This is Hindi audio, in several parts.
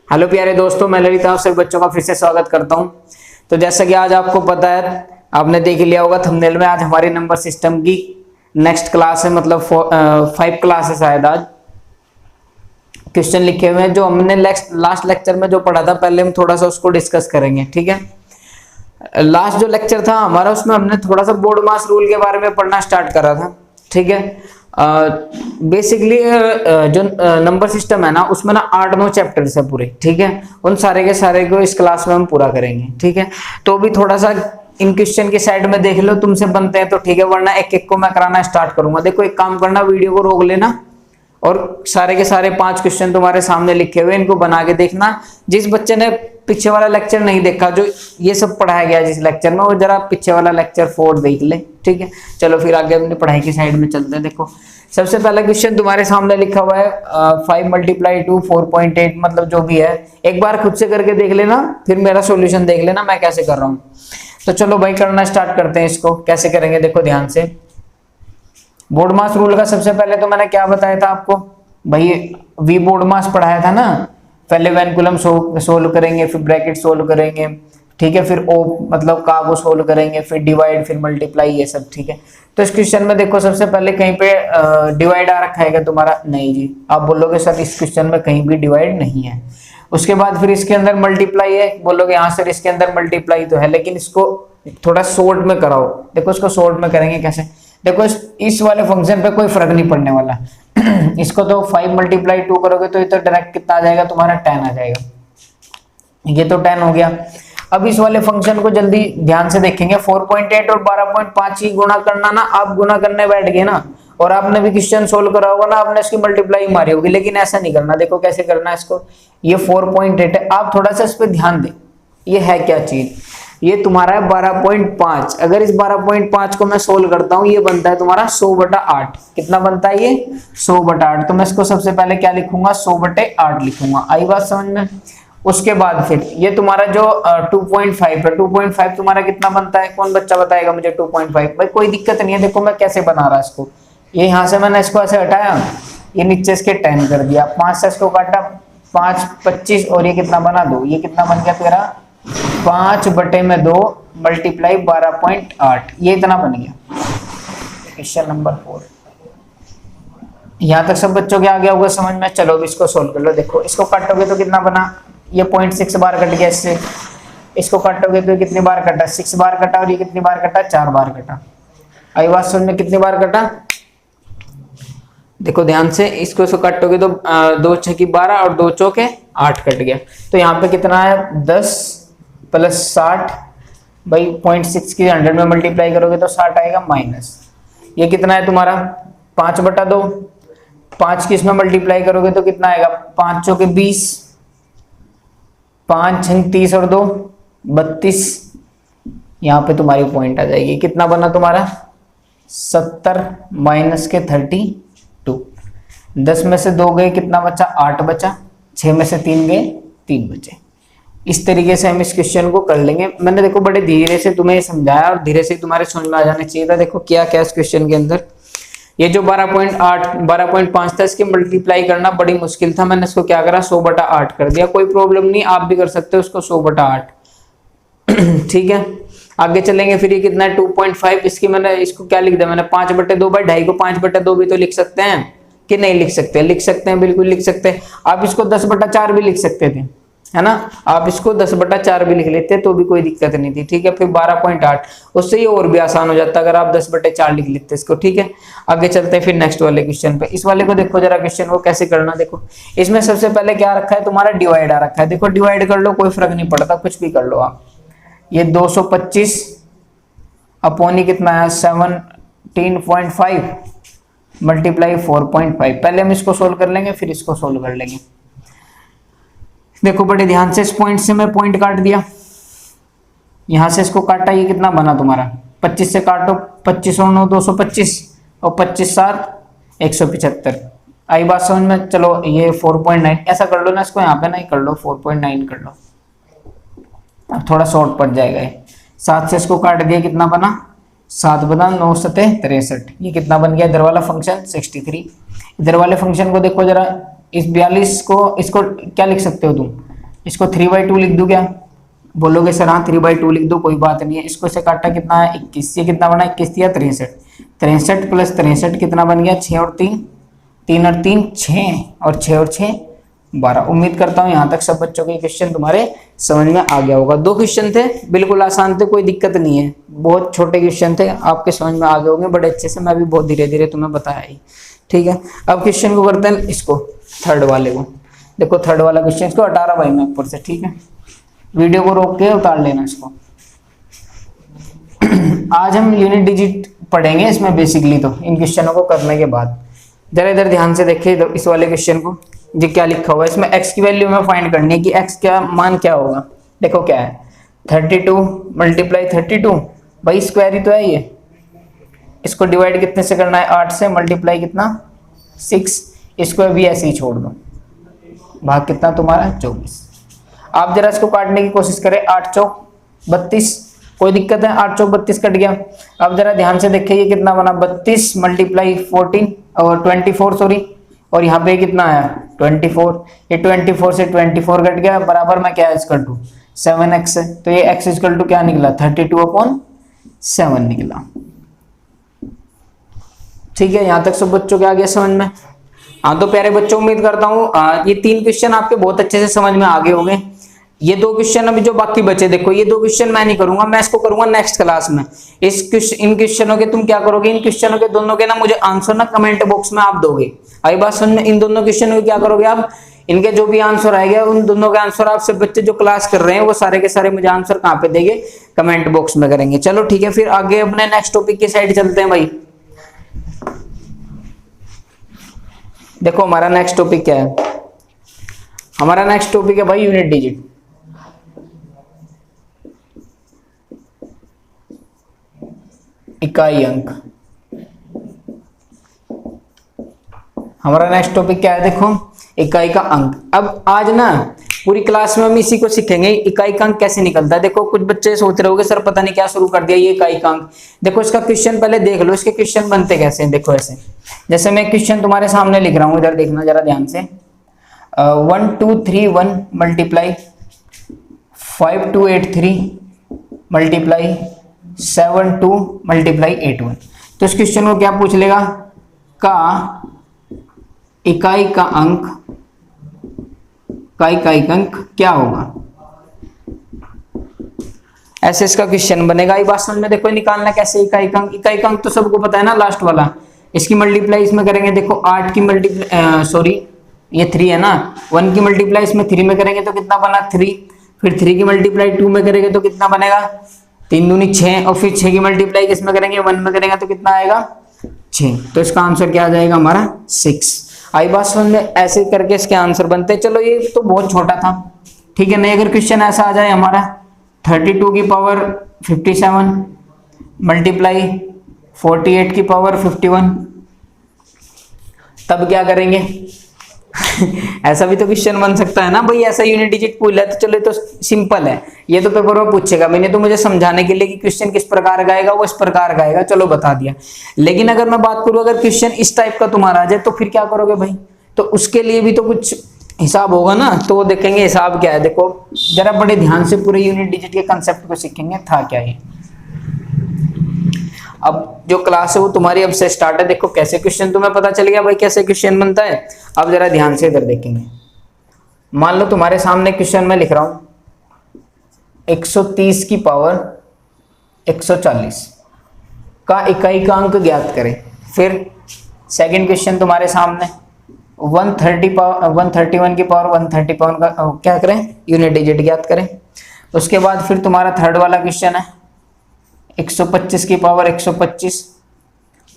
हेलो प्यारे दोस्तों, मैं ललिता आप सभी बच्चों का फिर से स्वागत करता हूं। तो जैसा कि आज आपको पता है, आपने देख लिया होगा थंबनेल में, आज हमारी नंबर सिस्टम की नेक्स्ट क्लास है, मतलब 5 क्लास है शायद। आज क्वेश्चन लिखे हुए हैं जो हमने लास्ट लेक्चर में जो पढ़ा था, पहले हम थोड़ा सा उसको डिस्कस करेंगे। ठीक है, लास्ट जो लेक्चर था हमारा, उसमें हमने थोड़ा सा बोर्ड मास रूल के बारे में पढ़ना स्टार्ट करा था। ठीक है, बेसिकली जो नंबर सिस्टम है ना, उसमें ना 8-9 चैप्टर्स है पूरे। ठीक है, उन सारे के सारे को इस क्लास में हम पूरा करेंगे। ठीक है, तो भी थोड़ा सा इन क्वेश्चन के साइड में देख लो, तुमसे बनते हैं तो ठीक है, वरना एक एक को मैं कराना स्टार्ट करूंगा। देखो, एक काम करना, वीडियो को रोक लेना और सारे के सारे 5 क्वेश्चन तुम्हारे सामने लिखे हुए, इनको बना के देखना। जिस बच्चे ने पीछे वाला लेक्चर नहीं देखा, जो ये सब पढ़ाया गया जिस लेक्चर में, वो जरा पीछे वाला लेक्चर 4 देख ले। ठीक है, चलो फिर आगे अपनी पढ़ाई की साइड में चलते हैं। देखो, सबसे पहला क्वेश्चन तुम्हारे सामने लिखा हुआ है 5 × 2 4.8, मतलब जो भी है, एक बार खुद से करके देख लेना, फिर मेरा सॉल्यूशन देख लेना मैं कैसे कर रहा हूँ। तो चलो भाई, करना स्टार्ट करते हैं। इसको कैसे करेंगे देखो ध्यान से। बोर्ड मास रूल का सबसे पहले तो मैंने क्या बताया था आपको भाई, वी बोर्ड मास पढ़ाया था ना। पहले वैनकुलम सोल्व करेंगे, फिर ब्रैकेट सोल्व करेंगे। ठीक है, फिर ओ मतलब का को सोल्व करेंगे, फिर डिवाइड, फिर मल्टीप्लाई, ये सब। ठीक है, तो इस क्वेश्चन में देखो, सबसे पहले कहीं पे डिवाइड आ रखा है तुम्हारा? नहीं जी, आप बोलोगे सर इस क्वेश्चन में कहीं भी डिवाइड नहीं है। उसके बाद फिर इसके अंदर मल्टीप्लाई है, बोलोगे हाँ सर इसके अंदर मल्टीप्लाई तो है, लेकिन इसको थोड़ा शॉर्ट में कराओ। देखो, इसको शॉर्ट में करेंगे कैसे? देखो, इस वाले फंक्शन पे कोई फर्क नहीं पड़ने वाला। इसको तो 5 × 2 करोगे तो ये तो डायरेक्ट कितना आ जाएगा तुम्हारा? 10 आ जाएगा। ये तो 10 हो गया। अब इस वाले फंक्शन को जल्दी ध्यान से देखेंगे। 4.8 और 12.5 ही गुणा करना ना, आप गुणा करने बैठ गए ना, और आपने भी क्वेश्चन सोल्व करा होगा ना, आपने इसकी मल्टीप्लाई मारी होगी, लेकिन ऐसा नहीं करना। देखो कैसे करना है इसको। ये 4.8 है, आप थोड़ा सा इस पर ध्यान दें। ये है क्या चीज? ये तुम्हारा है 12.5। अगर इस 12.5 को मैं सोल्व करता हूं, ये बनता है तुम्हारा 100/8। कितना बनता है ये? 100/8। तो मैं इसको सबसे पहले क्या लिखूंगा? 100/8 लिखूंगा। आई बात समझ में? उसके बाद फिर ये तुम्हारा जो 2.5 है, 2.5 तुम्हारा कितना बनता है? कौन बच्चा बताएगा मुझे? 2.5 भाई कोई दिक्कत नहीं है। देखो मैं कैसे बना रहा इसको। ये यहाँ से मैंने इसको ऐसे हटाया, ये नीचे इसके 10 कर दिया, 5 से इसको काटा, 5 25, और ये कितना बना? 2। ये कितना बन गया तेरा? 5/2 मल्टीप्लाई 12.8, ये इतना बन गया। Question number 4। यहां तक सब बच्चों के आ गया होगा समझ में? चलो अब इसको सोल्व कर लो। देखो, इसको काटोगे तो कितना बना? ये 0.6 बार कट गया इससे। इसको काटोगे तो कितनी बार कटा? 6 बार कटा। और ये कितनी बार कटा? 4 बार कटा। आई बात समझ में? कितनी बार कटा? देखो ध्यान से, इसको काटोगे तो 2 × 6 = 12 और 2 × 4 = 8 कट गया। तो यहाँ पे कितना है? 10 + 60 भाई 0.6 की 100 में मल्टीप्लाई करोगे तो 60 आएगा माइनस। ये कितना है तुम्हारा? 5/2। 5 की इसमें मल्टीप्लाई करोगे तो कितना आएगा? 5 × 4 = 20, 5 × 30 और 2 = 32। यहाँ पे तुम्हारी पॉइंट आ जाएगी। कितना बना तुम्हारा? 70 माइनस के 32। 10 में से 2 गए, कितना बचा? 8 बचा। 6 में से 3 गए, 3 बचे। इस तरीके से हम इस क्वेश्चन को कर लेंगे। मैंने देखो बड़े धीरे से तुम्हें समझाया और धीरे से तुम्हारे समझ में आ जाना चाहिए था। देखो क्या क्या इस क्वेश्चन के अंदर, ये जो 12.5 था, इसकी मल्टीप्लाई करना बड़ी मुश्किल था। मैंने इसको क्या करा? 100/8 कर दिया। कोई प्रॉब्लम नहीं, आप भी कर सकते हो उसको 100/8। ठीक है, आगे चलेंगे। फिर ये कितना है? 2.5। इसकी मैंने इसको क्या लिख दिया? मैंने 5/2 भाई, 2.5 को 5/2 भी तो लिख सकते हैं कि नहीं लिख सकते? लिख सकते हैं, बिल्कुल लिख सकते हैं। आप इसको 10/4 भी लिख सकते थे, है ना? आप इसको 10/4 भी लिख लेते तो भी कोई दिक्कत नहीं थी। ठीक है, फिर 12.8, उससे ये और भी आसान हो जाता अगर आप 10/4 लिख लेते इसको। ठीक है, आगे चलते हैं फिर नेक्स्ट वाले क्वेश्चन पे। इस वाले को देखो जरा, क्वेश्चन को कैसे करना। देखो, इसमें सबसे पहले क्या रखा है तुम्हारा? डिवाइड आ रखा है। देखो, डिवाइड कर लो, कोई फर्क नहीं पड़ता, कुछ भी कर लो आप। ये 225 अपॉन ही कितना है? 17.5 मल्टीप्लाई 4.5। पहले हम इसको सोल्व कर लेंगे, फिर इसको सोल्व कर लेंगे। देखो बड़े ध्यान से, इस पॉइंट से मैं पॉइंट काट दिया, यहां से इसको काटा, ये कितना बना तुम्हारा? 25 से काटो, 25 और 9 225, और 25 7 175। आई बात समझ में? चलो ये 4.9 ऐसा कर लो ना, इसको यहाँ पे नहीं कर लो, 4.9 कर लो, अब थोड़ा शॉर्ट पड़ जाएगा ये। 7 से इसको काट दिया, कितना बना? 7 बना 9 7 63। ये कितना बन गया? इधर वाला फंक्शन 63। इधर वाले फंक्शन को देखो जरा, इस 42 को, इसको क्या लिख सकते हो तुम? इसको 3/2 लिख दूं क्या? बोलोगे सर हाँ 3/2 लिख दो, कोई बात नहीं है। इसको से काटा कितना है 21, ये कितना बना 21 या 63, 63 प्लस 63 कितना बन गया 6 और 3, 3 और 3 6 और 6 और 6 12। उम्मीद करता हूँ यहाँ तक सब बच्चों के क्वेश्चन तुम्हारे समझ में आ गया होगा। 2 क्वेश्चन थे, बिल्कुल आसान थे, कोई दिक्कत नहीं है, बहुत छोटे क्वेश्चन थे, आपके समझ में आ गए होंगे बड़े अच्छे से, मैं भी बहुत धीरे धीरे तुम्हें बताया ही। ठीक है, अब क्वेश्चन को करते हैं इसको, थर्ड वाले को। देखो थर्ड वाला क्वेश्चन, इसको 18 भाई मैं ऊपर से, ठीक है, वीडियो को रोक के उतार लेना इसको। आज हम यूनिट डिजिट पढ़ेंगे इसमें बेसिकली, तो इन क्वेश्चनों को करने के बाद जरा इधर ध्यान से देखिए तो इस वाले क्वेश्चन को, ये क्या लिखा हुआ है इसमें, x की वैल्यू में फाइंड करनी है कि x क्या मान क्या होगा। देखो क्या है 32 मल्टीप्लाई 32, भाई स्क्वायर ही तो है ये, इसको डिवाइड कितने से करना है 8 से, मल्टीप्लाई कितना 6, इसको भी ऐसे ही छोड़ दो, भाग कितना तुम्हारा 24। आप जरा इसको काटने की कोशिश करें, 8 चौक 32, कोई दिक्कत है, 8 चौक 32 कट गया। अब जरा ध्यान से देखिए ये कितना बना 32 मल्टीप्लाई 14 और 24 सॉरी, और यहाँ पे कितना आया 24, ये 24 से 24 कट गया, बराबर में क्या इक्वल टू 7x है, तो ये x इक्वल टू क्या निकला 32/7 निकला। ठीक है, यहाँ तक सब बच्चों के आ गया समझ में? हाँ तो प्यारे बच्चों, उम्मीद करता हूँ ये 3 क्वेश्चन आपके बहुत अच्छे से समझ में आ गए होंगे। ये 2 क्वेश्चन अभी जो बाकी बचे, देखो ये 2 क्वेश्चन मैं नहीं करूंगा, मैं इसको करूंगा नेक्स्ट क्लास में। इन क्वेश्चनों के तुम क्या करोगे, इन क्वेश्चनों के दोनों के ना मुझे आंसर ना कमेंट बॉक्स में आप दोगे। आई बात समझ में? इन दोनों क्वेश्चनों के क्या करोगे आप, इनके जो भी आंसर आएगा उन दोनों के आंसर आप सब बच्चे जो क्लास कर रहे हैं वो सारे के सारे मुझे आंसर कहाँ पे देंगे, कमेंट बॉक्स में करेंगे। चलो ठीक है, फिर आगे अपने नेक्स्ट टॉपिक की साइड चलते हैं भाई। देखो हमारा नेक्स्ट टॉपिक क्या है, हमारा नेक्स्ट टॉपिक है भाई यूनिट डिजिट। इकाई अंक, हमारा नेक्स्ट टॉपिक क्या है, देखो इकाई का अंक। अब आज ना पूरी क्लास में हम इसी को सीखेंगे, इकाई का अंक कैसे निकलता है। देखो कुछ बच्चे सोच रहे होंगे सर पता नहीं क्या शुरू कर दिया ये इकाई का अंक। देखो इसका क्वेश्चन पहले देख लो, इसके क्वेश्चन बनते कैसे हैं। देखो ऐसे, जैसे मैं क्वेश्चन तुम्हारे सामने लिख रहा हूँ, इधर देखना जरा ध्यान से। 1 2 3 1 मल्टीप्लाई 5 2 8 3 मल्टीप्लाई 7 2 मल्टीप्लाई 8 1। तो इस क्वेश्चन को क्या पूछ लेगा, का इकाई का अंक, का इकाई का अंक क्या होगा, ऐसे इसका क्वेश्चन बनेगा। ये बात समझ में? देखो निकालना कैसे इकाई का अंक, इकाई का अंक तो सबको पता है ना, लास्ट वाला। इसकी मल्टीप्लाई इसमें करेंगे, देखो 8 की मल्टीप्लाई सॉरी ये 3 है ना, 1 की मल्टीप्लाई इसमें 3 में करेंगे तो कितना बना 3, फिर 3 की मल्टीप्लाई 2 में करेंगे तो कितना बनेगा 3 दूनी 6, और फिर 6 की मल्टीप्लाई किसमें करेंगे 1 में करेंगे तो कितना आएगा 6। तो इसका आंसर क्या आ जाएगा हमारा 6। आई बात समझ में? ऐसे करके इसके आंसर बनते हैं। चलो ये तो बहुत छोटा था, ठीक है। नहीं अगर क्वेश्चन ऐसा आ जाए हमारा 32 की पावर 57 मल्टीप्लाई 48 की पावर 51, तब क्या करेंगे? ऐसा भी तो क्वेश्चन बन सकता है ना भाई, ऐसा यूनिट डिजिट पूछ है तो चलो तो सिंपल है, ये तो पेपर में पूछेगा। मैंने तो मुझे समझाने के लिए कि क्वेश्चन किस प्रकार का आएगा वो इस प्रकार का आएगा, चलो बता दिया। लेकिन अगर मैं बात करूं अगर क्वेश्चन इस टाइप का तुम्हारा आ जाए तो फिर क्या करोगे भाई? तो उसके लिए भी तो कुछ हिसाब होगा ना, तो वो देखेंगे हिसाब क्या है। देखो जरा बड़े ध्यान से पूरे यूनिट डिजिट के कंसेप्ट को सीखेंगे, था क्या ये। अब जो क्लास है वो तुम्हारी अब से स्टार्ट है। देखो कैसे क्वेश्चन तुम्हें पता चल गया भाई कैसे क्वेश्चन बनता है। अब जरा ध्यान से इधर देखेंगे। मान लो तुम्हारे सामने क्वेश्चन में लिख रहा हूं 130 की पावर 140 का इकाई का अंक ज्ञात करें। फिर सेकंड क्वेश्चन तुम्हारे सामने 131 की पावर 130 पावर का क्या करें, यूनिट डिजिट ज्ञात करें। उसके बाद फिर तुम्हारा थर्ड वाला क्वेश्चन है 125 की पावर 125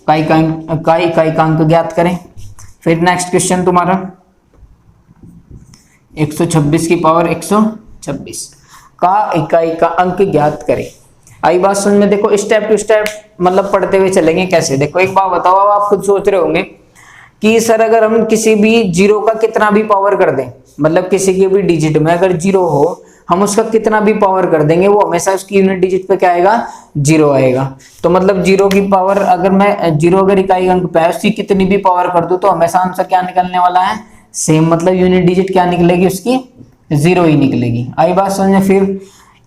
का इकाई का अंक ज्ञात करें। फिर नेक्स्ट क्वेश्चन तुम्हारा 126 की पावर 126 का इकाई का अंक ज्ञात करें। आई बात समझ में? देखो स्टेप टू स्टेप मतलब पढ़ते हुए चलेंगे कैसे। देखो एक बात बताओ, अब आप खुद सोच रहे होंगे कि सर अगर हम किसी भी जीरो का कितना भी पावर कर दें, मतलब किसी के भी डिजिट में अगर जीरो हो हम उसका कितना भी पावर कर देंगे वो हमेशा उसकी यूनिट डिजिट पे क्या आएगा, जीरो आएगा। तो मतलब जीरो की पावर अगर मैं जीरो अगर इकाई अंक पे है उसकी कितनी भी पावर कर दूं तो हमेशा आंसर क्या निकलने वाला है, सेम। मतलब यूनिट डिजिट क्या निकलेगी उसकी, जीरो ही निकलेगी। आई बात समझ में। फिर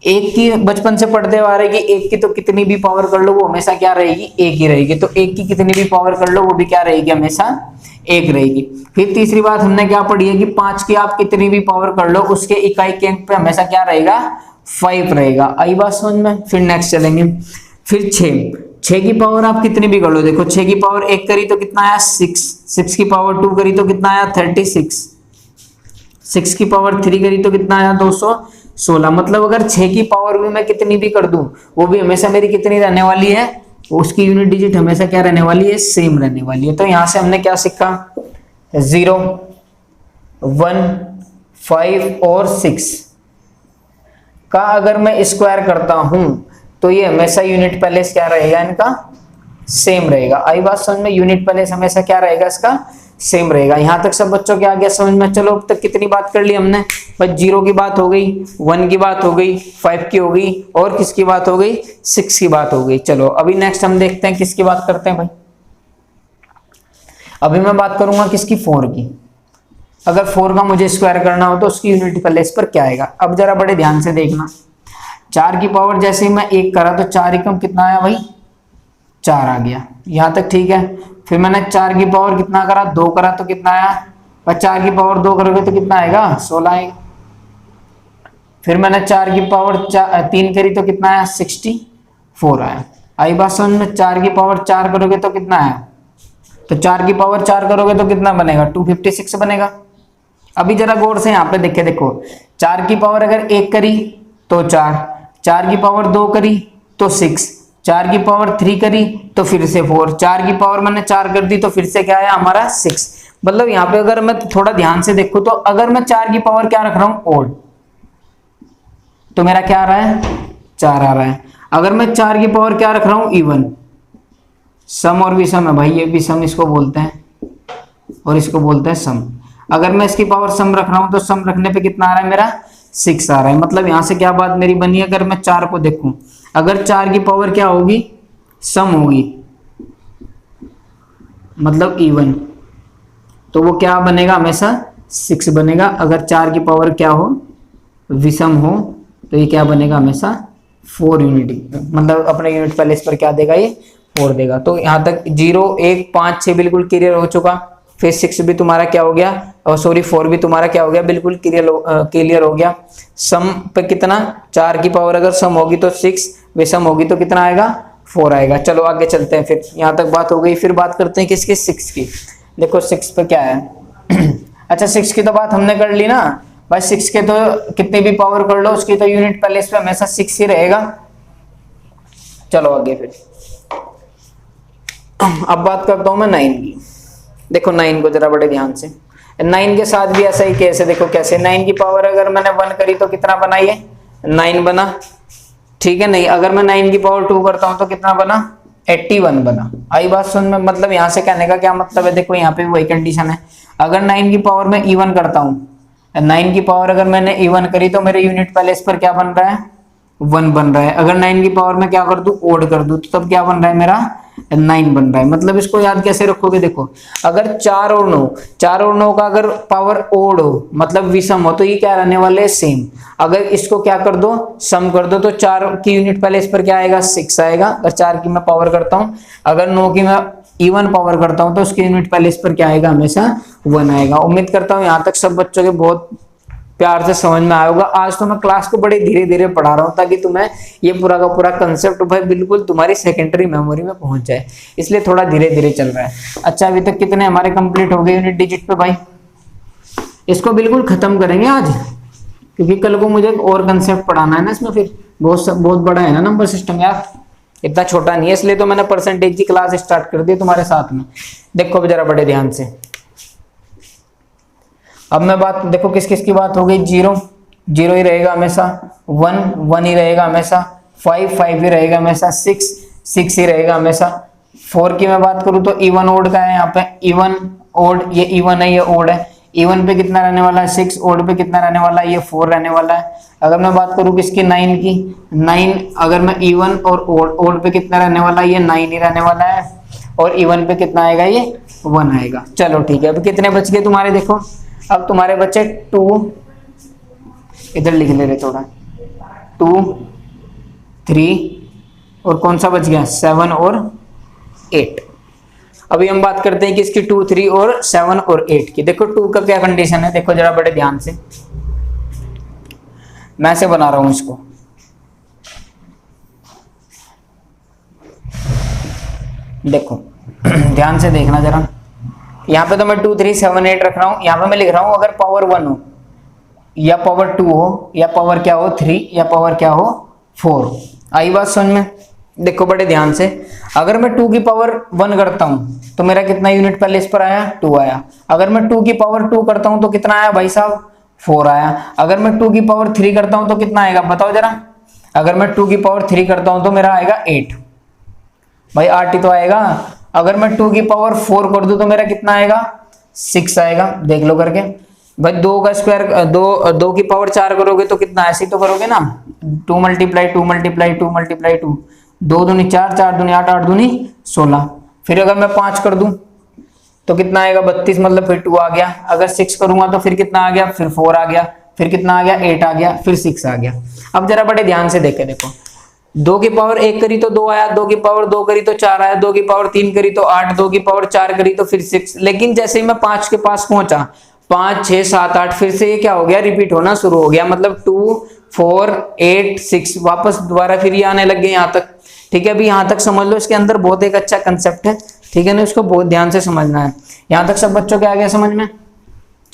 एक की बचपन से पढ़ते आ रहे कि एक की तो कितनी भी पावर कर लो वो हमेशा क्या रहेगी, एक ही रहेगी। तो एक की कितनी भी पावर कर लो वो भी क्या रहेगी, हमेशा एक रहेगी। फिर तीसरी बात हमने क्या पढ़ी है कि 5 की आप कितनी भी पावर कर लो उसके इकाई के अंक पे हमेशा क्या रहेगा, 5 रहेगा। आई बात समझ में। फिर नेक्स्ट चलेंगे। फिर 6 की पावर आप कितनी भी कर लो, देखो 6 की पावर 1 करी तो कितना आया 6 की पावर 2 करी तो कितना आया 36, 6 की पावर 3 करी तो कितना आया 216। मतलब अगर 6 की पावर भी मैं कितनी भी कर दूं वो भी हमेशा मेरी कितनी रहने वाली है, उसकी यूनिट डिजिट हमेशा क्या रहने वाली है, सेम रहने वाली है। तो यहां से हमने क्या सीखा, 0, 1, 5 और 6 का अगर मैं स्क्वायर करता हूं तो ये हमेशा यूनिट प्लेस क्या रहेगा, इनका सेम रहेगा। आई बात समझ में। यूनिट प्लेस हमेशा क्या रहेगा, इसका सेम रहेगा। यहां तक सब बच्चों के आ गया समझ में। चलो अब तक कितनी बात कर ली हमने, बस 0 की बात हो गई, 1 की बात हो गई, 5 की हो गई और किसकी बात हो गई, 6 की बात हो गई। चलो अभी नेक्स्ट हम देखते हैं किसकी बात करते हैं भाई। अभी मैं बात करूंगा किसकी, 4 की। अगर 4 का मुझे स्क्वायर करना हो तो उसकी यूनिट प्लेस पर क्या आएगा। अब जरा बड़े ध्यान से देखना, 4 की पावर जैसे ही मैं 1 करा तो 4 एकम कितना आया भाई, 4 आ गया। यहां तक ठीक है। फिर मैंने 4 की पावर कितना करा, 2 करा तो कितना आया, और 4 की पावर 2 करोगे तो कितना आएगा, 16 आएगा। फिर मैंने 4 की पावर 3 करी तो कितना आया, 64 आया। आई बात समझ में। 4 की पावर 4 करोगे तो कितना आया, तो 4 की पावर 4 करोगे तो कितना बनेगा, 256 बनेगा। अभी जरा गौर से यहाँ पे देखे, देखो 4 की पावर अगर 1 करी तो 4 की पावर 2 करी तो 6, 4 की पावर 3 करी तो फिर से 4, 4 की पावर मैंने 4 कर दी तो फिर से क्या आया हमारा 6। मतलब यहाँ पे अगर मैं थोड़ा ध्यान से देखूं तो अगर मैं 4 की पावर क्या रख रहा हूं, ओड, तो मेरा क्या आ रहा है, 4 आ रहा है। अगर मैं 4 की पावर क्या रख रहा हूं, इवन, सम और विषम है भाई, ये विषम इसको बोलते हैं और इसको बोलते हैं सम। अगर मैं इसकी पावर सम रख रहा हूं तो सम रखने पे कितना आ रहा है मेरा, 6 आ रहा है। मतलब यहां से क्या बात मेरी बनी, अगर मैं 4 को देखूं, अगर 4 की पावर क्या होगी, सम होगी, मतलब इवन, तो वो क्या बनेगा, हमेशा 6 बनेगा। अगर 4 की पावर क्या हो, विषम हो, तो ये क्या बनेगा, हमेशा 4 यूनिट, मतलब अपने यूनिट प्लेस पर क्या देगा, ये 4 देगा। तो यहाँ तक 0, 1, 5, 6 बिल्कुल क्लियर हो चुका। फिर 6 भी तुम्हारा क्या हो गया, और सॉरी 4 भी तुम्हारा क्या हो गया, बिल्कुल क्लियर हो गया। सम पे कितना, 4 की पावर अगर सम होगी तो 6, विषम होगी तो कितना आएगा, 4 आएगा। चलो आगे चलते हैं। फिर यहाँ तक बात हो गई। फिर बात करते हैं किसकी, 6 की। देखो 6 पे क्या है अच्छा 6 की तो बात हमने कर ली ना भाई। 6 के तो कितनी भी पावर कर लो उसकी तो यूनिट प्लेस पे हमेशा 6 ही रहेगा। चलो आगे। फिर अब बात करता हूं मैं 9 की। देखो 9 को जरा बड़े ध्यान से, 9 के साथ भी ऐसा ही केस है। देखो कैसे, 9 की पावर अगर मैंने 1 करी तो कितना बना, ये 9 बना, ठीक है। नहीं, अगर मैं 9 की पावर 2 करता हूं तो कितना बना, 81 बना। आई बात सुन में। मतलब यहां से कहने का क्या मतलब है, देखो यहाँ पे वही कंडीशन है। अगर 9 की पावर में इवन करता हूं, 9 की पावर अगर मैंने इवन करी तो मेरे यूनिट प्लेस पर क्या बन रहा है, 1 बन रहा है। अगर 9 की पावर में क्या कर दूं, ओड कर दूं, तो तब क्या बन रहा है मेरा, 9 बन रहा है। मतलब इसको याद कैसे रखोगे, देखो अगर 4 और 9 का अगर पावर ओड हो, मतलब विषम हो, तो ये क्या रहने वाले, सेम। अगर इसको क्या कर दो, सम कर दो, तो 4 की यूनिट प्लेस पर क्या आएगा, 6 आएगा। अगर 4 की मैं पावर करता हूं, अगर 9 की मैं इवन पावर करता हूं तो उसकी यूनिट प्लेस पर क्या आएगा, हमेशा 1 आएगा। उम्मीद करता हूं यहां तक सब बच्चों के बहुत प्यार से समझ में आया होगा। आज तो मैं क्लास को बड़े धीरे धीरे पढ़ा रहा हूँ ताकि तुम्हें ये पूरा का पूरा कंसेप्ट भाई बिल्कुल तुम्हारी सेकेंडरी मेमोरी में पहुंच जाए, इसलिए थोड़ा धीरे धीरे चल रहा है। अच्छा अभी तक कितने हमारे कंप्लीट हो गए यूनिट डिजिट पे भाई। इसको बिल्कुल खत्म करेंगे आज, क्योंकि कल को मुझे और कंसेप्ट पढ़ाना है ना इसमें। फिर बहुत बड़ा है ना नंबर सिस्टम यार, इतना छोटा नहीं है, इसलिए तो मैंने परसेंटेज की क्लास स्टार्ट कर दी तुम्हारे साथ में। देखो जरा बड़े ध्यान से। अब मैं बात देखो किस किस की बात हो गई, 0 ही रहेगा हमेशा, 1 ही रहेगा हमेशा, 5 ही रहेगा हमेशा, 6 ही रहेगा हमेशा। 4 की मैं बात करूं तो इवन ओड का है यहाँ पे, इवन ओड, ये इवन है ये ओड है। इवन पे कितना रहने वाला है, 6, ओड पे कितना रहने वाला है, ये 4 रहने वाला है। अगर मैं बात करूं किसकी, 9 की, 9 अगर मैं इवन और ओड पे कितना रहने वाला है, ये 9 ही रहने वाला है, और इवन पे कितना आएगा, ये 1 आएगा। चलो ठीक है। अब कितने बच गए तुम्हारे, देखो अब तुम्हारे बच्चे 2, इधर लिख ले रहे थोड़ा, 2 3 और कौन सा बच गया 7 और 8। अभी हम बात करते हैं कि इसकी 2 3 और 7 और 8 की। देखो 2 का क्या कंडीशन है, देखो जरा बड़े ध्यान से, मैं से बना रहा हूं इसको। देखो ध्यान से देखना जरा, यहाँ पे तो मैं 2 3 7 8 रख रहा हूं, यहाँ पे मैं लिख रहा हूं अगर पावर 1 हो या पावर 2 हो या पावर क्या हो 3 या पावर क्या हो 4। आई बात समझ में? देखो बड़े ध्यान से, अगर मैं 2 की पावर 1 करता हूं तो मेरा कितना यूनिट पहले इस पर आया 2 आया। अगर मैं 2 की पावर 2 करता हूं तो कितना आया भाई साहब 4 आया। अगर मैं 2 की पावर 3 करता हूं तो कितना आएगा बताओ जरा। अगर मैं 2 की पावर 3 करता हूं तो मेरा आएगा 8, भाई 8 ही तो आएगा। अगर मैं 2 की पावर 4 कर दूं तो मेरा कितना आएगा 6 आएगा। देख लो करके भाई, 2 का स्क्वायर 2 की पावर 4 करोगे तो कितना ऐसे ही तो करोगे ना, 2 मल्टीप्लाई 2 मल्टीप्लाई 2 मल्टीप्लाई 2, 2 दूनी 4 4 दूनी 8 8 दूनी 16। फिर अगर मैं 5 कर दूं तो कितना आएगा 32, मतलब फिर 2 आ गया। अगर 6 करूंगा तो फिर कितना आ गया, फिर 4 आ गया, फिर कितना आ गया 8 आ गया, फिर 6 आ गया। अब जरा बड़े ध्यान से देखे, देखो 2 की पावर 1 करी तो 2 आया, 2 की पावर 2 करी तो 4 आया, 2 की पावर 3 करी तो 8, 2 की पावर 4 करी तो फिर 6। लेकिन जैसे ही मैं 5 के पास पहुंचा, 5 6 7 8, फिर से ये क्या हो गया रिपीट होना शुरू हो गया, मतलब 2 4 8 6 वापस दोबारा फिर ये आने लग गए यहाँ तक। ठीक है, अभी यहाँ तक समझ लो, इसके अंदर बहुत एक अच्छा कंसेप्ट है, ठीक है ना, इसको बहुत ध्यान से समझना है। यहाँ तक सब बच्चों के आ गया समझ में?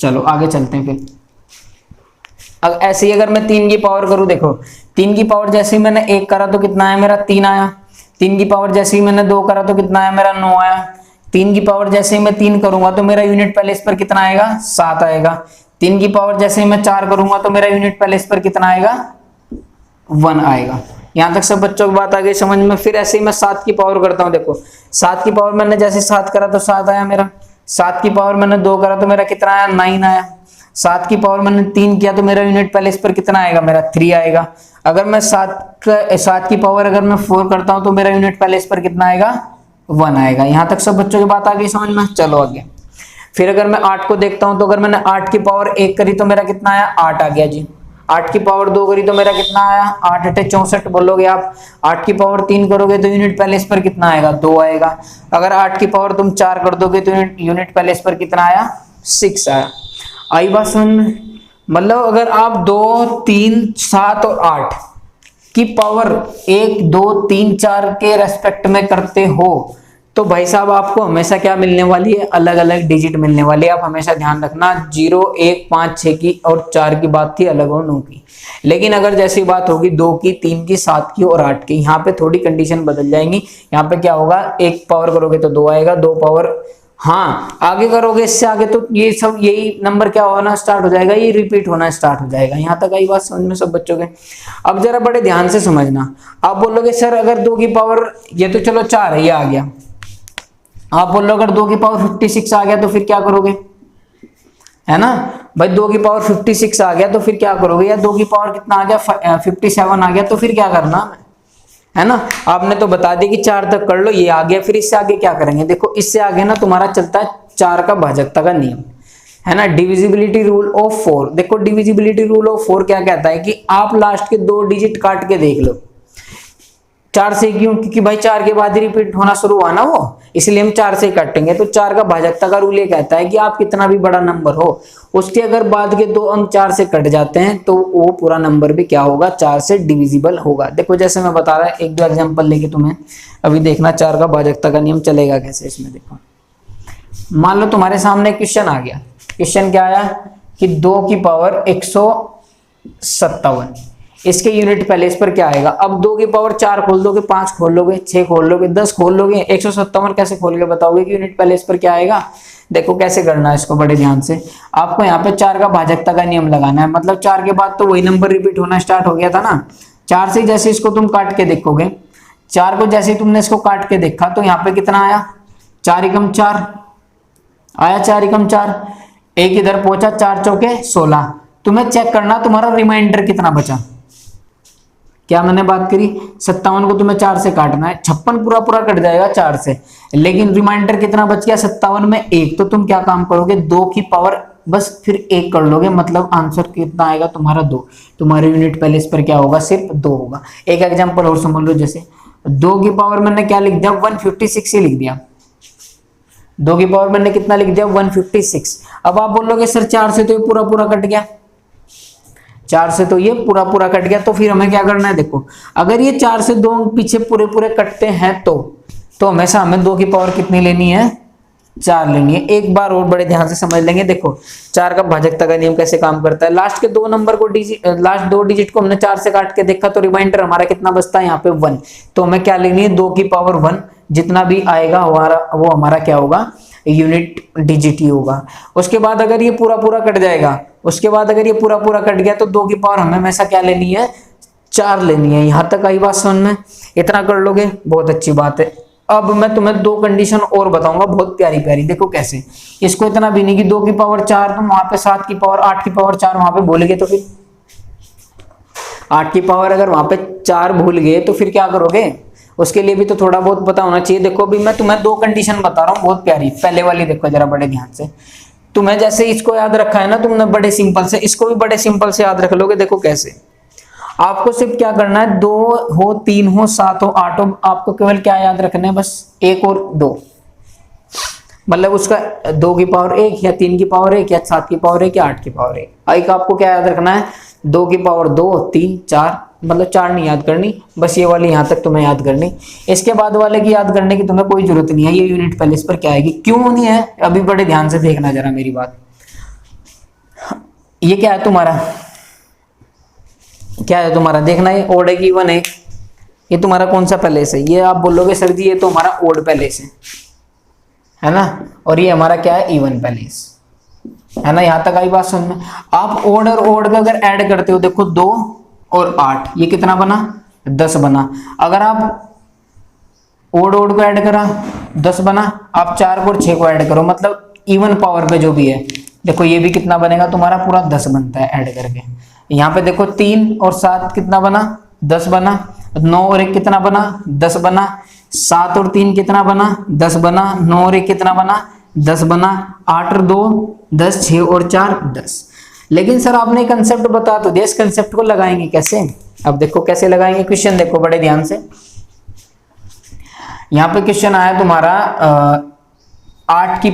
चलो आगे चलते हैं फिर। अब ऐसे ही अगर मैं 3 की पावर करूं, देखो 3 की पावर जैसे ही मैंने 1 करा तो कितना आया मेरा 3 आया। 3 की पावर जैसे ही मैंने 2 करा तो कितना आया मेरा 9 आया। 3 की पावर जैसे ही मैं 3 करूंगा तो मेरा यूनिट पैलेस पर कितना आएगा 7 आएगा। 3 की पावर जैसे ही मैं 4 करूंगा तो मेरा यूनिट पैलेस पर कितना आएगा 1 आएगा। यहाँ तक सब बच्चों की बात आ गई समझ में? फिर ऐसे ही मैं 7 की पावर करता हूँ, देखो 7 की पावर मैंने जैसे 7 करा तो 7 आया मेरा। 7 की पावर मैंने 2 करा तो मेरा कितना आया 9 आया। 7 की पावर मैंने 3 किया तो मेरा यूनिट पैलेस पर कितना आएगा मेरा 3 आएगा। अगर मैं 7 की पावर अगर मैं 4 करता हूं तो मेरा यूनिट पैलेस पर कितना आएगा 1 आएगा। यहां तक सब बच्चों की बात आ गई समझ में? चलो आगे। फिर अगर मैं 8 को देखता हूं तो अगर मैंने 8 की पावर 1 करी तो मेरा कितना आया 8 आ गया जी। 8 की पावर 2 करी तो मेरा कितना आया 8 8 64 बोलोगे आप। 8 की पावर 3 करोगे तो यूनिट पैलेस पर कितना आएगा 2 आएगा। अगर 8 की पावर तुम 4 कर दोगे तो यूनिट पैलेस पर कितना आया 6 आया। आई बात समझ में? मतलब अगर आप 2 3 7 और 8 की पावर 1 2 3 4 के रेस्पेक्ट में करते हो तो भाई साहब आपको हमेशा क्या मिलने वाली है, अलग अलग डिजिट मिलने वाली है। आप हमेशा ध्यान रखना 0 1 5 6 की और 4 की बात थी अलग और 9 की। लेकिन अगर जैसी बात होगी 2 की 3 की 7 की और 8 की, यहाँ पे थोड़ी कंडीशन बदल जाएंगी। यहाँ पे क्या होगा 1 पावर करोगे तो 2 आएगा, 2 पावर हाँ आगे करोगे इससे आगे तो ये सब यही नंबर क्या होना स्टार्ट हो जाएगा, ये रिपीट होना स्टार्ट हो जाएगा। यहाँ तक आई बात समझ में सब बच्चों के? अब जरा बड़े ध्यान से समझना। आप बोलोगे सर अगर 2 की पावर ये तो चलो 4 है ये आ गया, आप बोलो अगर 2 की पावर 56 आ गया तो फिर क्या करोगे, है ना भाई 2 की पावर 56 आ गया तो फिर क्या करोगे, या 2 की पावर कितना आ गया 57 आ गया तो फिर क्या करना है ना। आपने तो बता दिया कि 4 तक कर लो, ये आ गया, फिर इससे आगे क्या करेंगे। देखो इससे आगे ना तुम्हारा चलता है 4 का भाजकता का नियम, है ना, डिविजिबिलिटी रूल ऑफ 4। देखो डिविजिबिलिटी रूल ऑफ 4 क्या कहता है कि आप लास्ट के 2 डिजिट काट के देख लो। 4 से क्यों? क्योंकि भाई 4 के बाद ही रिपीट होना शुरू हुआ ना वो, इसलिए हम 4 से काटेंगे। तो 4 का भाजकता का रूल ये कहता है कि आप कितना भी बड़ा नंबर हो उसके अगर बाद के 2 अंक 4 से कट जाते हैं तो वो पूरा नंबर भी क्या होगा 4 से डिविजिबल होगा। देखो जैसे मैं बता रहा 1 2 एग्जांपल लेके तुम्हें अभी देखना 4 का भाजकता का नियम चलेगा कैसे। इसमें देखो मान लो तुम्हारे सामने क्वेश्चन आ गया। क्वेश्चन क्या आया कि 2 की पावर 157, इसके यूनिट पैलेस पर क्या आएगा। अब 2 की पावर 4 खोल दोगे, 5 खोल लोगे, 6 खोल लोगे, 10 खोल लोगे, 157 कैसे खोल के बताओगे कि यूनिट पैलेस पर क्या आएगा। देखो कैसे करना है इसको बड़े ध्यान से। आपको यहाँ पे 4 का भाजकता का नियम लगाना है, मतलब 4 के बाद तो वही नंबर रिपीट होना स्टार्ट हो गया था ना। 4 से जैसे इसको तुम काट के देखोगे, 4 को जैसे तुमने इसको काट के देखा तो यहाँ पे कितना आया 4 एकम 4 आया, 4 एकम 4, एक इधर पहुंचा 4 चौके 16। तुम्हें चेक करना तुम्हारा रिमाइंडर कितना बचा। क्या मैंने बात करी 57 को तुम्हें 4 से काटना है, 56 पूरा पूरा कट जाएगा 4 से, लेकिन रिमाइंडर कितना बच गया 57 में 1। तो तुम क्या काम करोगे 2 की पावर बस फिर एक कर लोगे, मतलब आंसर कितना आएगा तुम्हारा 2। तुम्हारे यूनिट प्लेस पर क्या होगा, सिर्फ 2 होगा। एक एग्जांपल और समझ लो, जैसे 2 की पावर मैंने क्या लिख दिया, 156 ही लिख दिया। 2 की पावर मैंने कितना लिख दिया, 156। अब आप बोलोगे सर 4 से तो ये पूरा पूरा कट गया, 4 से तो ये पूरा पूरा कट गया, तो फिर हमें क्या करना है, देखो अगर ये 4 से 2 पीछे पूरे पूरे कटते हैं तो हमेशा हमें 2 की पावर कितनी लेनी है, 4 लेनी है। एक बार और बड़े ध्यान से समझ लेंगे, देखो 4 का भाजकता का नियम कैसे काम करता है। लास्ट के 2 नंबर को लास्ट 2 डिजिट को हमने 4 से काट के देखा तो रिमाइंडर हमारा कितना बचता है, यहाँ पे 1। तो हमें क्या लेनी है, 2 की पावर 1, जितना भी आएगा वो हमारा क्या होगा, यूनिट डिजिट ही होगा। उसके बाद अगर ये पूरा पूरा कट जाएगा, उसके बाद अगर ये पूरा पूरा कट गया तो 2 की पावर हमें हमेशा क्या लेनी है, 4 लेनी है। यहां तक आई बात समझ में, इतना कर लोगे बहुत अच्छी बात है। अब मैं तुम्हें 2 कंडीशन और बताऊंगा, बहुत प्यारी प्यारी, देखो कैसे। इसको इतना भी नहीं कि 2 की पावर 4 तुम वहां पे 7 की पावर 8 की पावर 4 वहां पे भूल गए, तो फिर 8 की पावर अगर वहां पे 4 भूल गए तो फिर क्या करोगे, उसके लिए भी तो थोड़ा बहुत पता होना चाहिए। देखो अभी मैं तुम्हें 2 कंडीशन बता रहा हूँ बहुत प्यारी। पहले वाली देखो जरा बड़े ध्यान से, तुम्हें जैसे इसको याद रखा है ना तुमने बड़े सिंपल से, इसको भी बड़े सिंपल से याद रख लोगे। देखो कैसे, आपको सिर्फ क्या करना है, 2 हो 3 हो 7 हो 8 हो, आपको केवल क्या याद रखना है, बस 1 और 2, मतलब उसका 2 की पावर 1 या 3 की पावर 1 या 7 की पावर 1 या 8 की पावर 1। आई का आपको क्या याद रखना है, 2 की पावर 2 3 4, मतलब 4 नहीं याद करनी, बस ये वाली यहां तक तुम्हें याद करनी। इसके बाद वाले की याद करने की तुम्हें कोई जरूरत नहीं है, ये यूनिट प्लेस पर क्या आएगी। क्यों नहीं है, अभी बड़े ध्यान से देखना जरा मेरी बात। ये क्या है तुम्हारा, क्या है तुम्हारा, देखना ये ओड है कि इवन है, ये तुम्हारा कौन सा पैलेस है। ये आप बोलोगे सर जी ये तो हमारा ओड पैलेस है ना, और ये हमारा क्या है, इवन पैलेस है ना। यहां तक आई बात समझ में। आप ओड और ओड का अगर ऐड करते हो, देखो 2 और 8, ये कितना बना, 10 बना। अगर आप ओड ओड को ऐड करा 10 बना, आप 4 को और 6 को ऐड करो, मतलब इवन पावर पे जो भी है, देखो ये भी कितना बनेगा तुम्हारा, पूरा 10 बनता है ऐड करके। यहाँ पे देखो 3 और 7 कितना बना, 10 बना। 9 और 1 कितना बना, 10 बना। 7 और 3 कितना बना, 10 बना। 9 और 1 कितना बना, 10 बना। 8 और 2 10, 6 और 4 10। लेकिन सर आपने कंसेप्ट बता तो दिया, इस कंसेप्ट को लगाएंगे कैसे। अब देखो कैसे लगाएंगे, क्वेश्चन देखो बड़े ध्यान से। यहाँ पे क्वेश्चन आया तुम्हारा 8 की